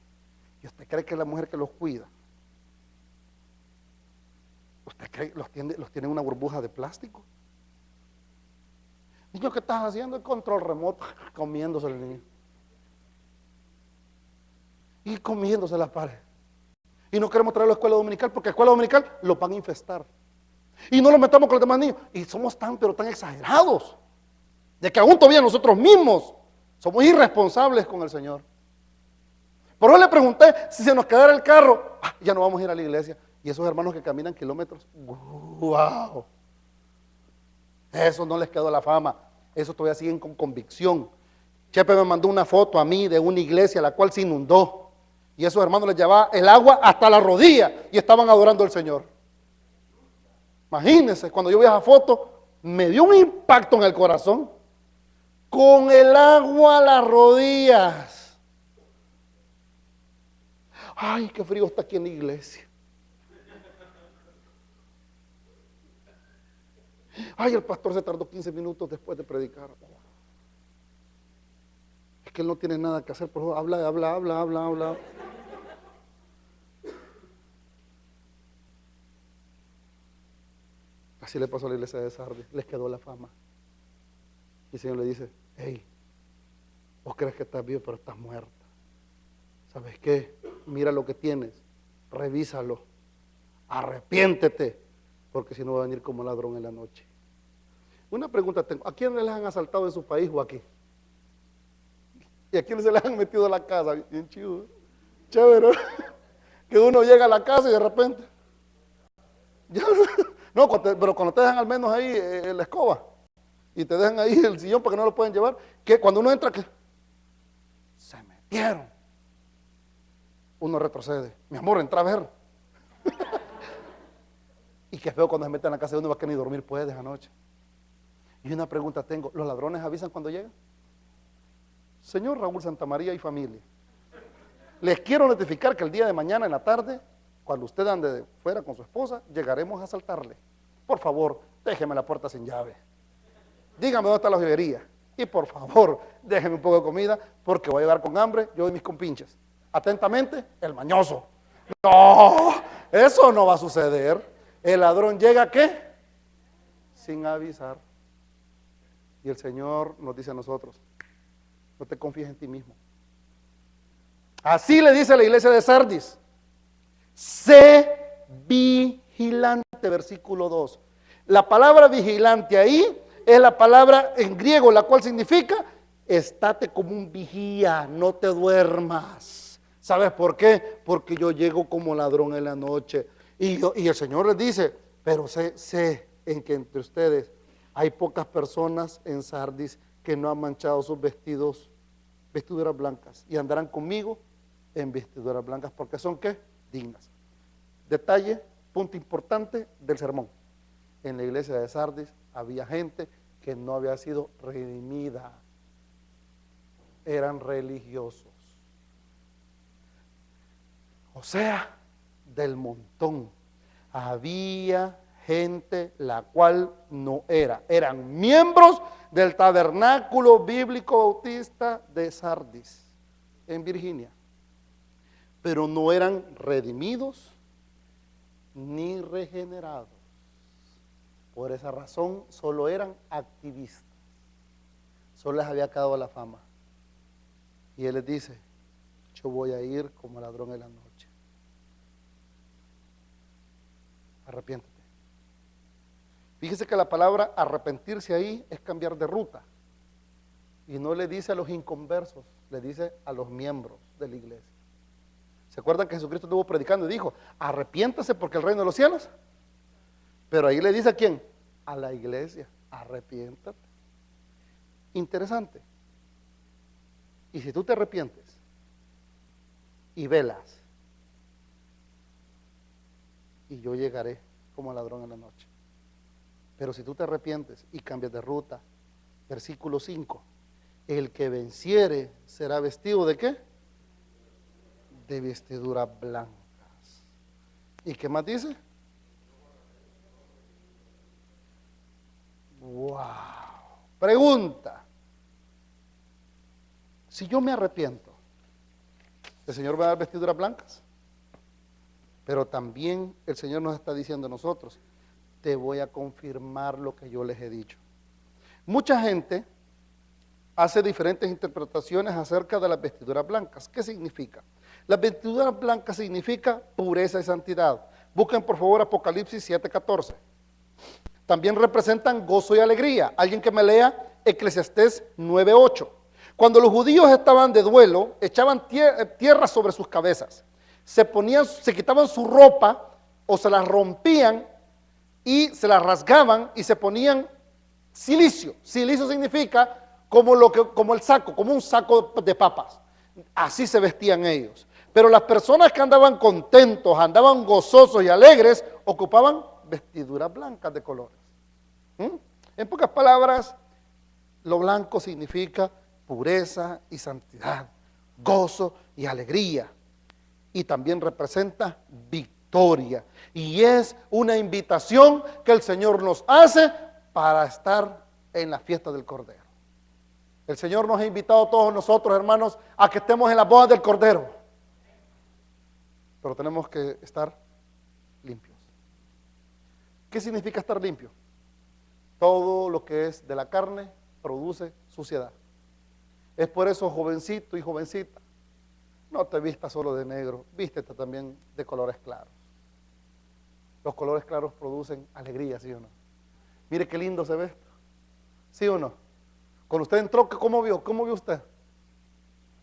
¿Y usted cree que es la mujer que los cuida? ¿Usted cree que los tiene en una burbuja de plástico? Niño, ¿qué estás haciendo? El control remoto, comiéndose el niño. Y comiéndose la pared. Y no queremos traerlo a la escuela dominical porque la escuela dominical lo van a infestar. Y no lo metamos con los demás niños. Y somos tan exagerados, de que aún todavía nosotros mismos somos irresponsables con el Señor. Por eso le pregunté, si se nos quedara el carro, ya no vamos a ir a la iglesia. Y esos hermanos que caminan kilómetros, wow, eso no les quedó la fama, eso todavía siguen con convicción. Chepe me mandó una foto a mí de una iglesia la cual se inundó, y esos hermanos les llevaba el agua hasta la rodilla y estaban adorando al Señor. Imagínense, cuando yo vi esa foto, me dio un impacto en el corazón, con el agua a las rodillas. Ay, qué frío está aquí en la iglesia. Ay, el pastor se tardó 15 minutos después de predicar. Es que él no tiene nada que hacer, por favor, habla. Así le pasó a la iglesia de Sardis, les quedó la fama. Y el Señor le dice, hey, vos crees que estás vivo, pero estás muerta. ¿Sabes qué? Mira lo que tienes, revísalo, arrepiéntete, porque si no va a venir como ladrón en la noche. Una pregunta tengo, ¿a quiénes les han asaltado en su país o aquí? ¿Y a quiénes se les han metido a la casa? Bien chido, chévere, que uno llega a la casa y de repente, ya, no, pero cuando te dejan al menos ahí la escoba y te dejan ahí el sillón para que no lo pueden llevar, que cuando uno entra, ¿qué? Se metieron. Uno retrocede. Mi amor, entra a ver. Y qué feo cuando se meten en la casa de uno, va que ni dormir puedes anoche. Y una pregunta tengo, ¿los ladrones avisan cuando llegan? Señor Raúl Santamaría y familia, les quiero notificar que el día de mañana en la tarde, cuando usted ande de fuera con su esposa, llegaremos a asaltarle. Por favor, déjeme la puerta sin llave. Dígame dónde está la joyería. Y por favor, déjeme un poco de comida, porque voy a llegar con hambre, yo y mis compinches. Atentamente, el mañoso. No, eso no va a suceder. El ladrón llega, ¿qué? Sin avisar. Y el Señor nos dice a nosotros, no te confíes en ti mismo. Así le dice a la iglesia de Sardis, sé vigilante, versículo 2. La palabra vigilante ahí es la palabra en griego, la cual significa, estate como un vigía, no te duermas. ¿Sabes por qué? Porque yo llego como ladrón en la noche. Y el Señor les dice, pero sé en que entre ustedes hay pocas personas en Sardis que no han manchado sus vestiduras blancas, y andarán conmigo en vestiduras blancas, porque son ¿qué? Dignas. Detalle, punto importante del sermón. En la iglesia de Sardis había gente que no había sido redimida, eran religiosos. O sea, del montón. Había gente la cual no eran miembros del Tabernáculo Bíblico Bautista de Sardis, en Virginia, pero no eran redimidos ni regenerados. Por esa razón solo eran activistas, solo les había quedado la fama. Y Él les dice, yo voy a ir como ladrón en la noche. Arrepiéntete. Fíjese que la palabra arrepentirse ahí es cambiar de ruta. Y no le dice a los inconversos, le dice a los miembros de la iglesia. ¿Se acuerdan que Jesucristo estuvo predicando y dijo, arrepiéntase porque el reino de los cielos? Pero ahí le dice a quién, a la iglesia, arrepiéntate. Interesante. Y si tú te arrepientes y velas, y yo llegaré como ladrón en la noche. Pero si tú te arrepientes y cambias de ruta, versículo 5, el que venciere será vestido ¿de qué? De vestiduras blancas. ¿Y qué más dice? Wow. Pregunta. Si yo me arrepiento, ¿el Señor va a dar vestiduras blancas? Pero también el Señor nos está diciendo a nosotros, te voy a confirmar lo que yo les he dicho. Mucha gente hace diferentes interpretaciones acerca de las vestiduras blancas. ¿Qué significa? Las vestiduras blancas significa pureza y santidad. Busquen por favor Apocalipsis 7:14. También representan gozo y alegría. Alguien que me lea Eclesiastés 9:8. Cuando los judíos estaban de duelo, echaban tierra sobre sus cabezas. Se quitaban su ropa o se las rompían y se las rasgaban y se ponían cilicio. Cilicio significa como el saco, como un saco de papas. Así se vestían ellos. Pero las personas que andaban contentos, andaban gozosos y alegres, ocupaban vestiduras blancas de colores. En pocas palabras, lo blanco significa pureza y santidad, gozo y alegría. y también representa victoria. Y es una invitación que el Señor nos hace para estar en la fiesta del Cordero. El Señor nos ha invitado a todos nosotros, hermanos, a que estemos en las bodas del Cordero. Pero tenemos que estar limpios. ¿Qué significa estar limpio? Todo lo que es de la carne produce suciedad. Es por eso, jovencito y jovencita, no te vistas solo de negro, vístete también de colores claros. Los colores claros producen alegría, ¿sí o no? Mire qué lindo se ve esto, ¿sí o no? Cuando usted entró, ¿cómo vio? ¿Cómo vio usted?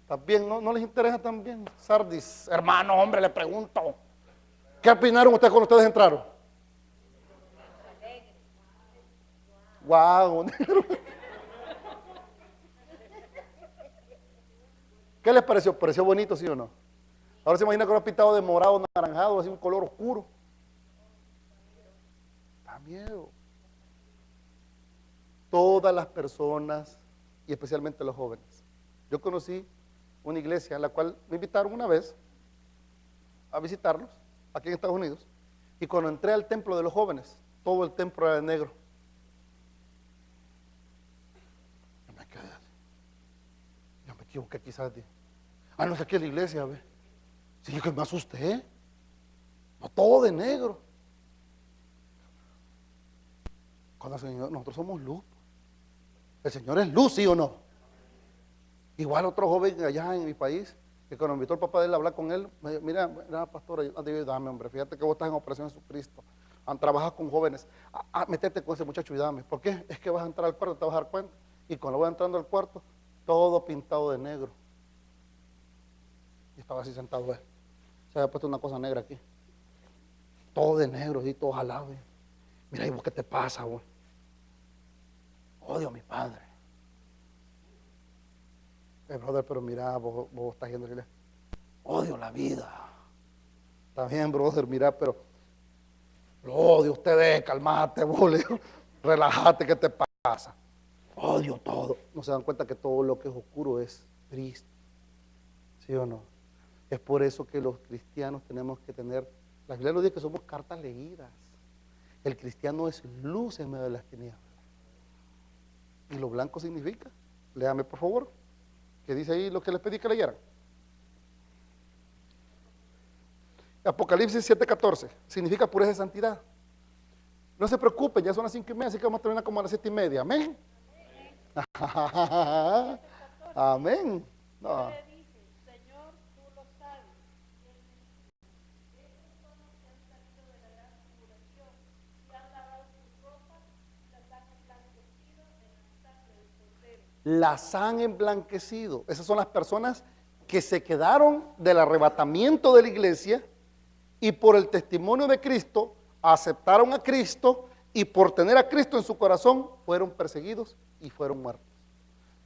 ¿También no les interesa también? Sardis, hermano, hombre, le pregunto. ¿Qué opinaron ustedes cuando ustedes entraron? Guau, negro. ¿Qué les pareció? ¿Pareció bonito, sí o no? Ahora se imagina que lo ha pintado de morado, naranjado, así un color oscuro. Da miedo. Todas las personas, y especialmente los jóvenes. Yo conocí una iglesia en la cual me invitaron una vez a visitarlos, aquí en Estados Unidos, y cuando entré al templo de los jóvenes, todo el templo era de negro. Yo me quedé así. Yo me equivoqué quizás. No sé, aquí es la iglesia, ¿ve? Sí, yo que me asusté. No, todo de negro. Cuando el Señor, nosotros somos luz. El Señor es luz, ¿sí o no? Igual otro joven allá en mi país, que cuando invitó el papá de él a hablar con él, me dijo, mira, pastor, ayúdame, hombre, fíjate que vos estás en Operación Jesucristo, trabajas con jóvenes, métete con ese muchacho y dame. ¿Por qué? Es que vas a entrar al cuarto, te vas a dar cuenta. Y cuando voy entrando al cuarto, todo pintado de negro. Y estaba así sentado él. Se había puesto una cosa negra aquí. Todo de negro, y todo jalado. Mira, ¿y vos qué te pasa, vos? Odio a mi padre. Brother, pero mira, vos estás yendo a la iglesia. Odio la vida. Está bien, brother, mira, pero lo odio, ustedes, calmate, vos, relájate, ¿qué te pasa? Odio todo. No se dan cuenta que todo lo que es oscuro es triste. ¿Sí o no? Es por eso que los cristianos tenemos que tener, la Biblia nos dice que somos cartas leídas. El cristiano es luz en medio de las tinieblas. ¿Y lo blanco significa? Léame por favor, que dice ahí lo que les pedí que leyeran. Apocalipsis 7:14, significa pureza y santidad. No se preocupen, ya son las 5:30, así que vamos a terminar como a las 7:30, amén. Amén. Amén. No. Las han emblanquecido. Esas son las personas que se quedaron del arrebatamiento de la iglesia y por el testimonio de Cristo aceptaron a Cristo y por tener a Cristo en su corazón fueron perseguidos y fueron muertos.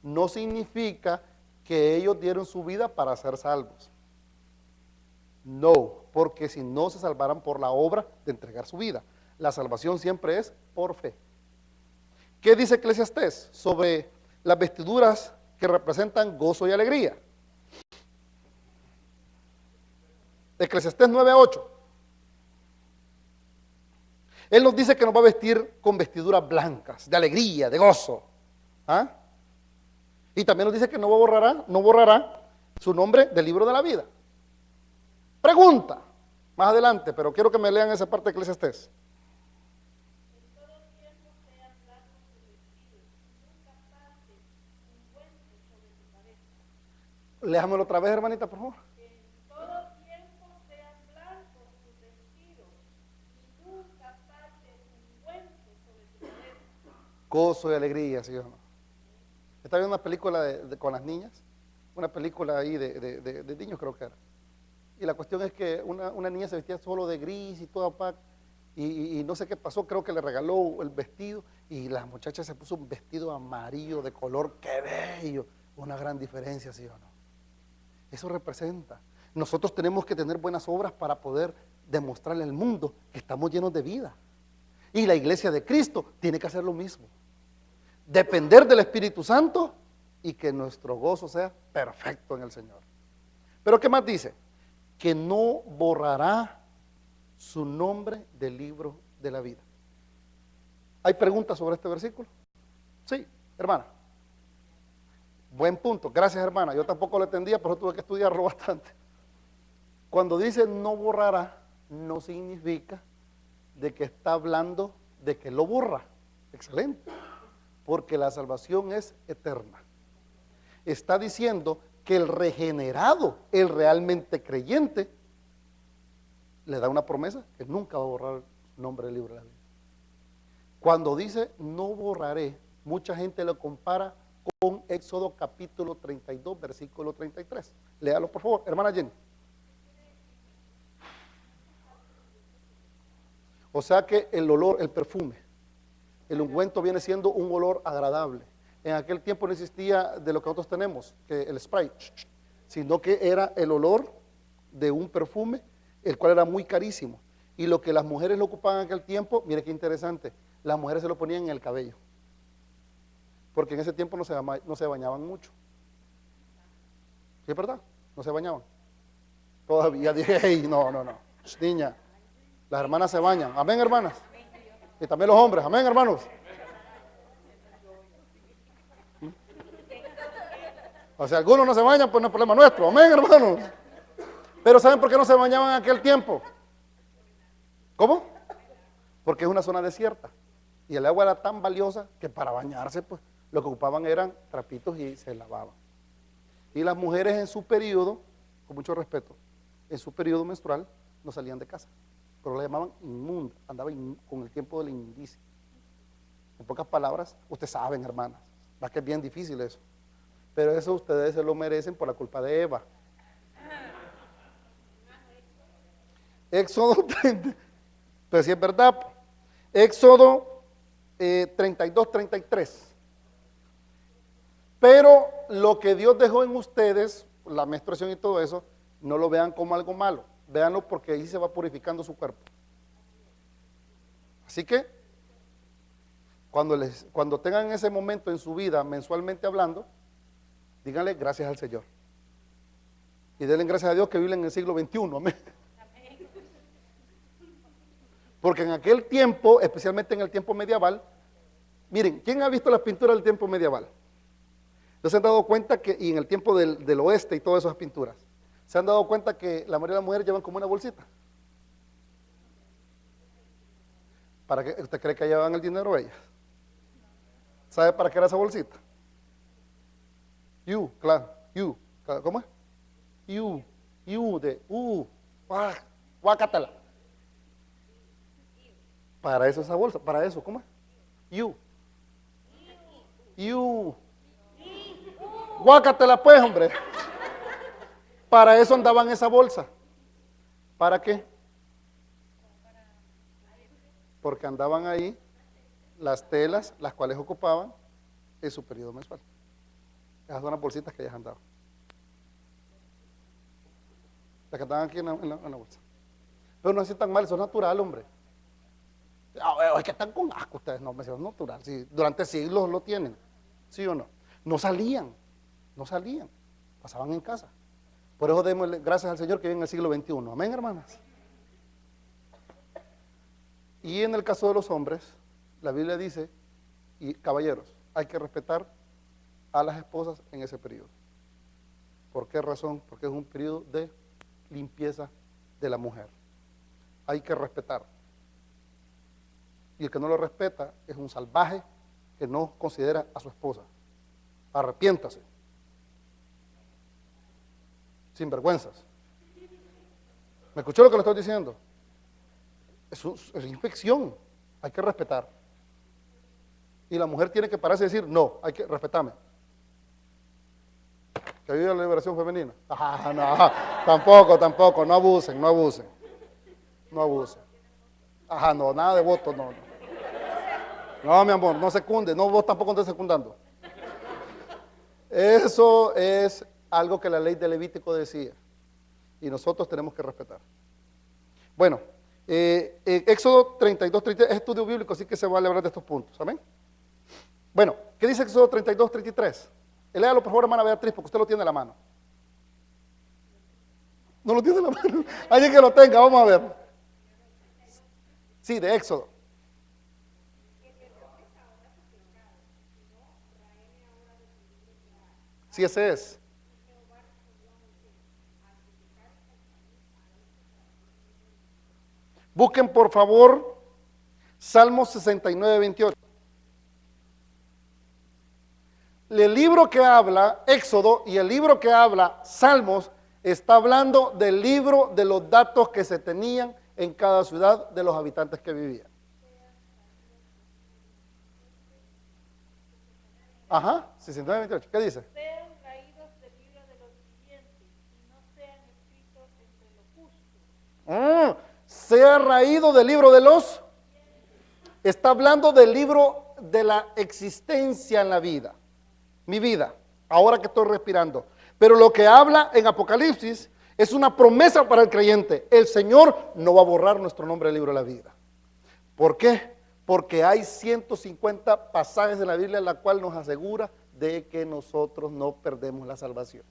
No significa que ellos dieron su vida para ser salvos. No, porque si no se salvaran por la obra de entregar su vida. La salvación siempre es por fe. ¿Qué dice Eclesiastés sobre las vestiduras que representan gozo y alegría? Eclesiastés 9:8. Él nos dice que nos va a vestir con vestiduras blancas, de alegría, de gozo. ¿Ah? Y también nos dice que no borrará su nombre del libro de la vida. Pregunta, más adelante, pero quiero que me lean esa parte de Eclesiastés. Léamelo otra vez, hermanita, por favor. En todo tiempo sean blancos tus vestidos y nunca falte ungüento sobre tu cabeza. Gozo y alegría, ¿sí o no? Estaba viendo una película con las niñas, una película ahí de niños creo que era. Y la cuestión es que una niña se vestía solo de gris y toda opaca. Y no sé qué pasó, creo que le regaló el vestido y la muchacha se puso un vestido amarillo de color, ¡qué bello! Una gran diferencia, ¿sí o no? Eso representa. Nosotros tenemos que tener buenas obras para poder demostrarle al mundo que estamos llenos de vida. Y la iglesia de Cristo tiene que hacer lo mismo. Depender del Espíritu Santo y que nuestro gozo sea perfecto en el Señor. Pero ¿qué más dice? que no borrará su nombre del libro de la vida. ¿Hay preguntas sobre este versículo? Sí, hermana. Buen punto, gracias hermana. Yo tampoco lo entendía, pero tuve que estudiarlo bastante. Cuando dice no borrará, no significa de que está hablando de que lo borra. Excelente, porque la salvación es eterna. Está diciendo que el regenerado, el realmente creyente, le da una promesa que nunca va a borrar su nombre del libro de la vida. Cuando dice no borraré, mucha gente lo compara con Éxodo capítulo 32, versículo 33. Léalo por favor, hermana Jenny. O sea que el olor, el perfume, el ungüento viene siendo un olor agradable. En aquel tiempo no existía de lo que nosotros tenemos, que el spray, sino que era el olor de un perfume, el cual era muy carísimo. Y lo que las mujeres lo ocupaban en aquel tiempo, mire qué interesante, las mujeres se lo ponían en el cabello. Porque en ese tiempo no se bañaban mucho. ¿Sí es verdad? No se bañaban. Todavía dije, hey, no. Niña, las hermanas se bañan. Amén, hermanas. Y también los hombres. Amén, hermanos. O sea, algunos no se bañan, pues no es problema nuestro. Amén, hermanos. Pero ¿saben por qué no se bañaban en aquel tiempo? ¿Cómo? Porque es una zona desierta. Y el agua era tan valiosa que para bañarse, pues, lo que ocupaban eran trapitos y se lavaban. Y las mujeres en su periodo, con mucho respeto, en su periodo menstrual, no salían de casa. Pero la llamaban inmunda, andaban con el tiempo de la inmundicia. En pocas palabras, ustedes saben, hermanas, va que es bien difícil eso. Pero eso ustedes se lo merecen por la culpa de Eva. Éxodo 30, pues sí es verdad. Éxodo 32, 33. Pero lo que Dios dejó en ustedes, la menstruación y todo eso, no lo vean como algo malo. Véanlo porque ahí se va purificando su cuerpo. Así que, cuando tengan ese momento en su vida, mensualmente hablando, díganle gracias al Señor. Y denle gracias a Dios que viven en el siglo XXI. Amén. Porque en aquel tiempo, especialmente en el tiempo medieval, miren, ¿quién ha visto las pinturas del tiempo medieval? ¿No se han dado cuenta que, y en el tiempo del oeste y todas esas pinturas, se han dado cuenta que la mayoría de las mujeres llevan como una bolsita? ¿Para qué? ¿Usted cree que llevan el dinero ellas? ¿Sabe para qué era esa bolsita? Claro, ¿cómo es? Guácatela. Para eso esa bolsa, para eso, ¿cómo es? Guácatela pues, hombre. Para eso andaban esa bolsa. ¿Para qué? Porque andaban ahí las telas, las cuales ocupaban en su periodo mensual. Esas son las bolsitas que ellas andaban. Las que andaban aquí en la bolsa. Pero no es tan mal, eso es natural, hombre. Es que están con asco ustedes, no, me es natural. Sí, durante siglos lo tienen, ¿sí o no? No salían, pasaban en casa. Por eso démosle gracias al Señor que vive en el siglo XXI. Amén, hermanas. Y en el caso de los hombres, la Biblia dice, y caballeros, hay que respetar a las esposas en ese periodo. ¿Por qué razón? Porque es un periodo de limpieza de la mujer. Hay que respetar. Y el que no lo respeta es un salvaje que no considera a su esposa. Arrepiéntase. Sin vergüenzas. ¿Me escuchó lo que le estoy diciendo? Es infección. Hay que respetar. Y la mujer tiene que pararse y decir, no, hay que respetarme. Que ayude a la liberación femenina. No, tampoco, no abusen. No, nada de votos, no. No, mi amor, no secunde, no, vos tampoco estás secundando. Eso es algo que la ley de Levítico decía. Y nosotros tenemos que respetar. Bueno, Éxodo 32, 33 es estudio bíblico, así que se va a hablar de estos puntos. ¿Amén? Bueno, ¿qué dice Éxodo 32, 33? Léalo por favor, hermana Beatriz, porque usted lo tiene en la mano. No lo tiene en la mano. Alguien que lo tenga, vamos a ver. Sí, de Éxodo. Sí, ese es. Busquen por favor Salmos 69, 28. El libro que habla Éxodo y el libro que habla Salmos está hablando del libro de los datos que se tenían en cada ciudad de los habitantes que vivían. Ajá, 69, 28. ¿Qué dice?
Sean raídos del libro de los vivientes y no sean escritos entre los justos.
Sea raído del libro de los. Está hablando del libro de la existencia en la vida. Mi vida, ahora que estoy respirando. Pero lo que habla en Apocalipsis es una promesa para el creyente. El Señor no va a borrar nuestro nombre del libro de la vida. ¿Por qué? Porque hay 150 pasajes en la Biblia en la cual nos asegura de que nosotros no perdemos la salvación.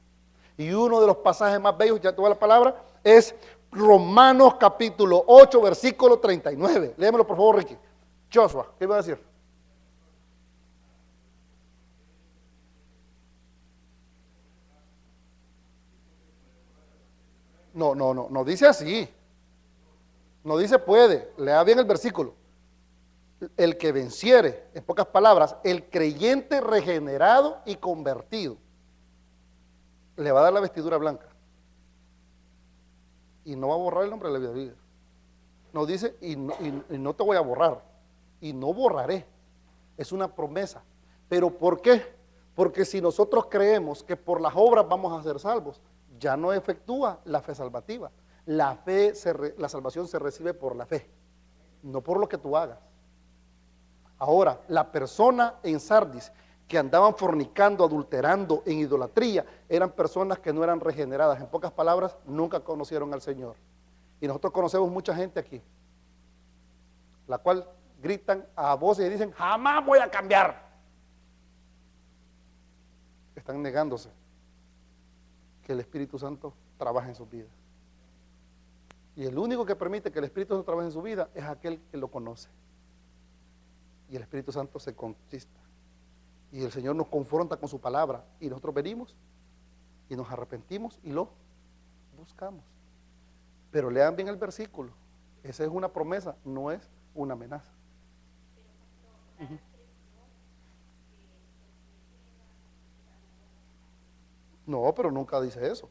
Y uno de los pasajes más bellos, ya tuve la palabra, es Romanos capítulo 8, versículo 39. Léemelo por favor, Ricky. Joshua, ¿qué iba a decir? No dice así. No dice puede. Lea bien el versículo. El que venciere, en pocas palabras, el creyente regenerado y convertido, le va a dar la vestidura blanca. Y no va a borrar el nombre de la vida. No dice, y no te voy a borrar. Y no borraré. Es una promesa. ¿Pero por qué? Porque si nosotros creemos que por las obras vamos a ser salvos, ya no efectúa la fe salvativa. La salvación se recibe por la fe, no por lo que tú hagas. Ahora, la persona en Sardis que andaban fornicando, adulterando, en idolatría, eran personas que no eran regeneradas. En pocas palabras, nunca conocieron al Señor. Y nosotros conocemos mucha gente aquí, la cual gritan a voces y dicen, jamás voy a cambiar. Están negándose que el Espíritu Santo trabaje en sus vidas. Y el único que permite que el Espíritu Santo trabaje en su vida es aquel que lo conoce. Y el Espíritu Santo se conquista. Y el Señor nos confronta con su palabra. Y nosotros venimos y nos arrepentimos y lo buscamos. Pero lean bien el versículo. Esa es una promesa, no es una amenaza. Uh-huh. No, pero nunca dice eso.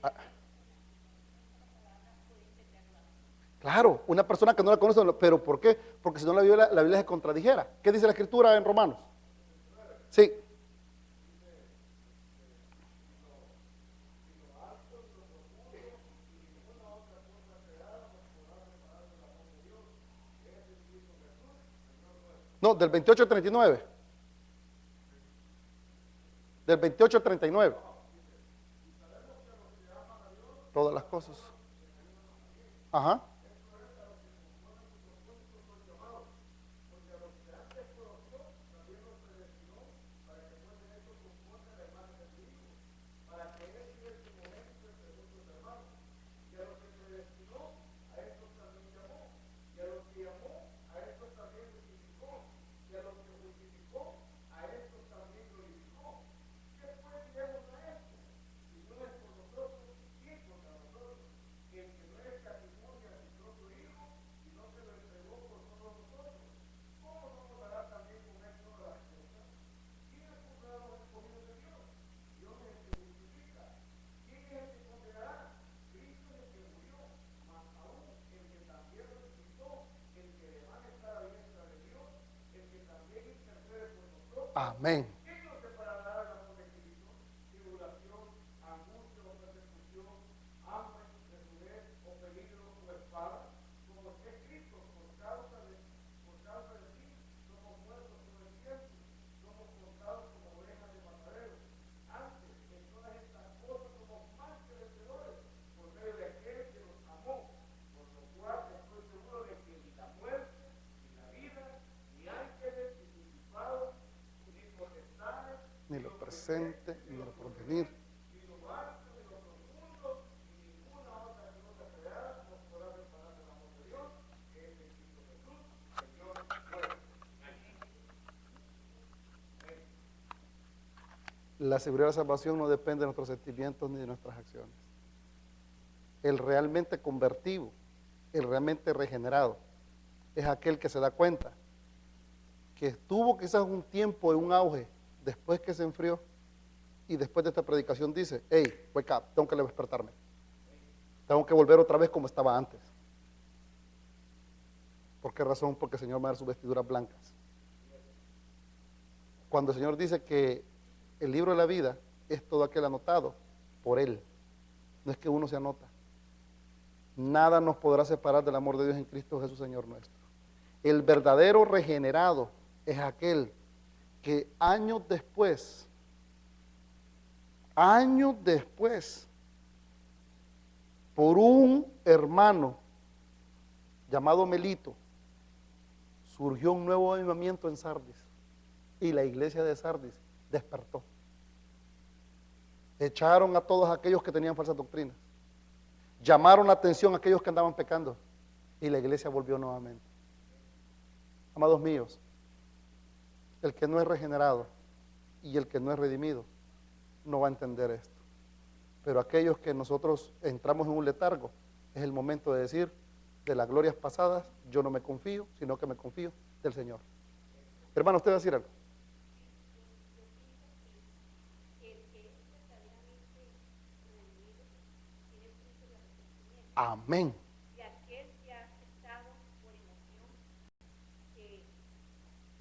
Ah, claro, una persona que no la conoce, pero ¿por qué? Porque si no la Biblia se contradijera. ¿Qué dice la Escritura en Romanos? Sí. No, del 28 al 39. Del 28 al 39. Todas las cosas. Ajá. Amén. Ni lo presente, ni lo porvenir. La seguridad de la salvación no depende de nuestros sentimientos ni de nuestras acciones. El realmente convertido, el realmente regenerado, es aquel que se da cuenta que estuvo quizás un tiempo en un auge, después que se enfrió, y después de esta predicación dice, hey, wake up, tengo que despertarme. Tengo que volver otra vez como estaba antes. ¿Por qué razón? Porque el Señor me da sus vestiduras blancas. Cuando el Señor dice que el libro de la vida es todo aquel anotado por Él, no es que uno se anota. Nada nos podrá separar del amor de Dios en Cristo Jesús, Señor nuestro. El verdadero regenerado es aquel que años después, por un hermano llamado Melito, surgió un nuevo avivamiento en Sardis y la iglesia de Sardis despertó. Echaron a todos aquellos que tenían falsas doctrinas, llamaron la atención a aquellos que andaban pecando y la iglesia volvió nuevamente. Amados míos, el que no es regenerado y el que no es redimido no va a entender esto. Pero aquellos que nosotros entramos en un letargo, es el momento de decir, de las glorias pasadas, yo no me confío, sino que me confío del Señor. Hermano, ¿usted va a decir algo? Amén.
Y aquel que ha aceptado por emoción, que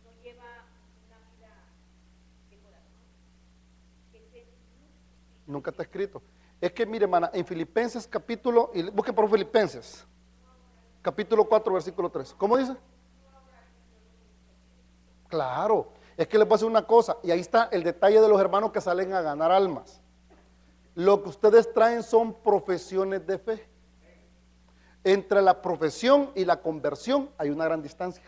no lleva una vida de corazón, que ese
Nunca está escrito. Es que mire, hermana, en Filipenses capítulo, y busque por Filipenses, capítulo 4, versículo 3. ¿Cómo dice? Claro, es que les voy a decir una cosa, y ahí está el detalle de los hermanos que salen a ganar almas. Lo que ustedes traen son profesiones de fe. Entre la profesión y la conversión hay una gran distancia.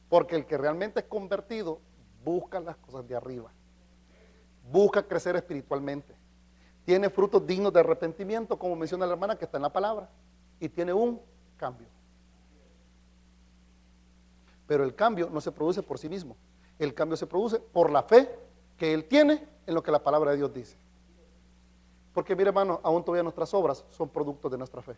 Porque el que realmente es convertido busca las cosas de arriba, busca crecer espiritualmente, tiene frutos dignos de arrepentimiento, como menciona la hermana que está en la palabra, y tiene un cambio. Pero el cambio no se produce por sí mismo, el cambio se produce por la fe que él tiene en lo que la palabra de Dios dice. Porque mire, hermano, aún todavía nuestras obras son productos de nuestra fe.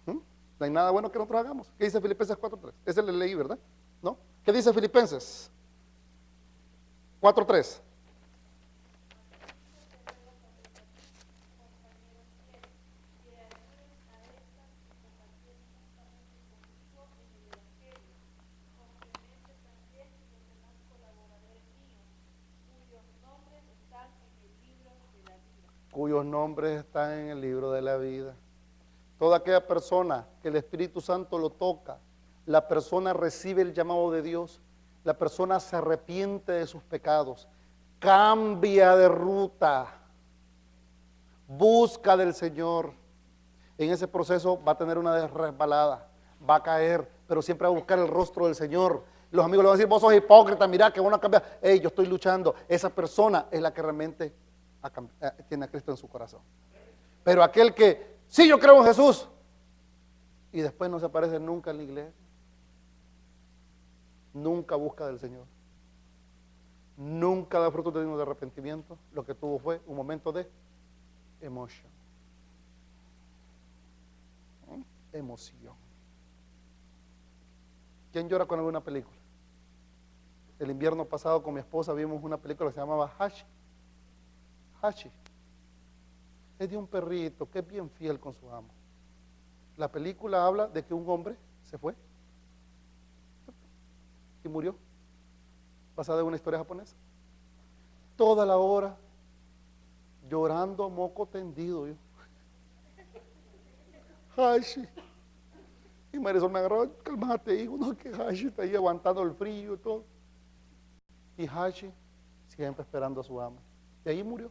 No hay nada bueno que nosotros hagamos. ¿Qué dice Filipenses 4:3? Ese le leí, ¿verdad? ¿No? ¿Qué dice Filipenses 4:3? Cuyos nombres están en el libro de la vida. Toda aquella persona que el Espíritu Santo lo toca, la persona recibe el llamado de Dios, la persona se arrepiente de sus pecados, cambia de ruta, busca del Señor. En ese proceso va a tener una resbalada, va a caer, pero siempre va a buscar el rostro del Señor. Los amigos le van a decir, vos sos hipócrita, mira que van a cambiar. Hey, yo estoy luchando. Esa persona es la que realmente tiene a Cristo en su corazón. Pero aquel que, sí, yo creo en Jesús, y después no se aparece nunca en la iglesia, nunca busca del Señor, nunca da frutos dignos de arrepentimiento, lo que tuvo fue un momento de emoción. Emoción. ¿Quién llora cuando ve una película? El invierno pasado con mi esposa vimos una película que se llamaba Hachi. Hachi. Es de un perrito que es bien fiel con su amo. La película habla de que un hombre se fue y murió, basada en una historia japonesa. Toda la hora llorando a moco tendido yo. Hachi. Y Marisol me agarró, cálmate hijo, no, que Hachi está ahí aguantando el frío y todo. Y Hachi siempre esperando a su amo. Y ahí murió.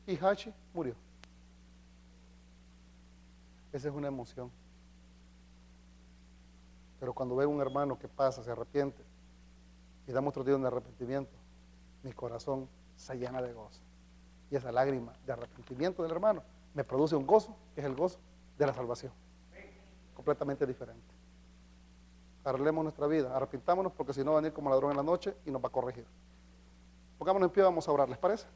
Y Hachi murió. Esa es una emoción. Pero cuando veo un hermano que pasa, se arrepiente y da muestros de arrepentimiento, mi corazón se llena de gozo. Y esa lágrima de arrepentimiento del hermano me produce un gozo, que es el gozo de la salvación. Completamente diferente. arreglemos nuestra vida, arrepintámonos porque si no va a venir como ladrón en la noche y nos va a corregir. Pongámonos en pie, vamos a orar, ¿les parece?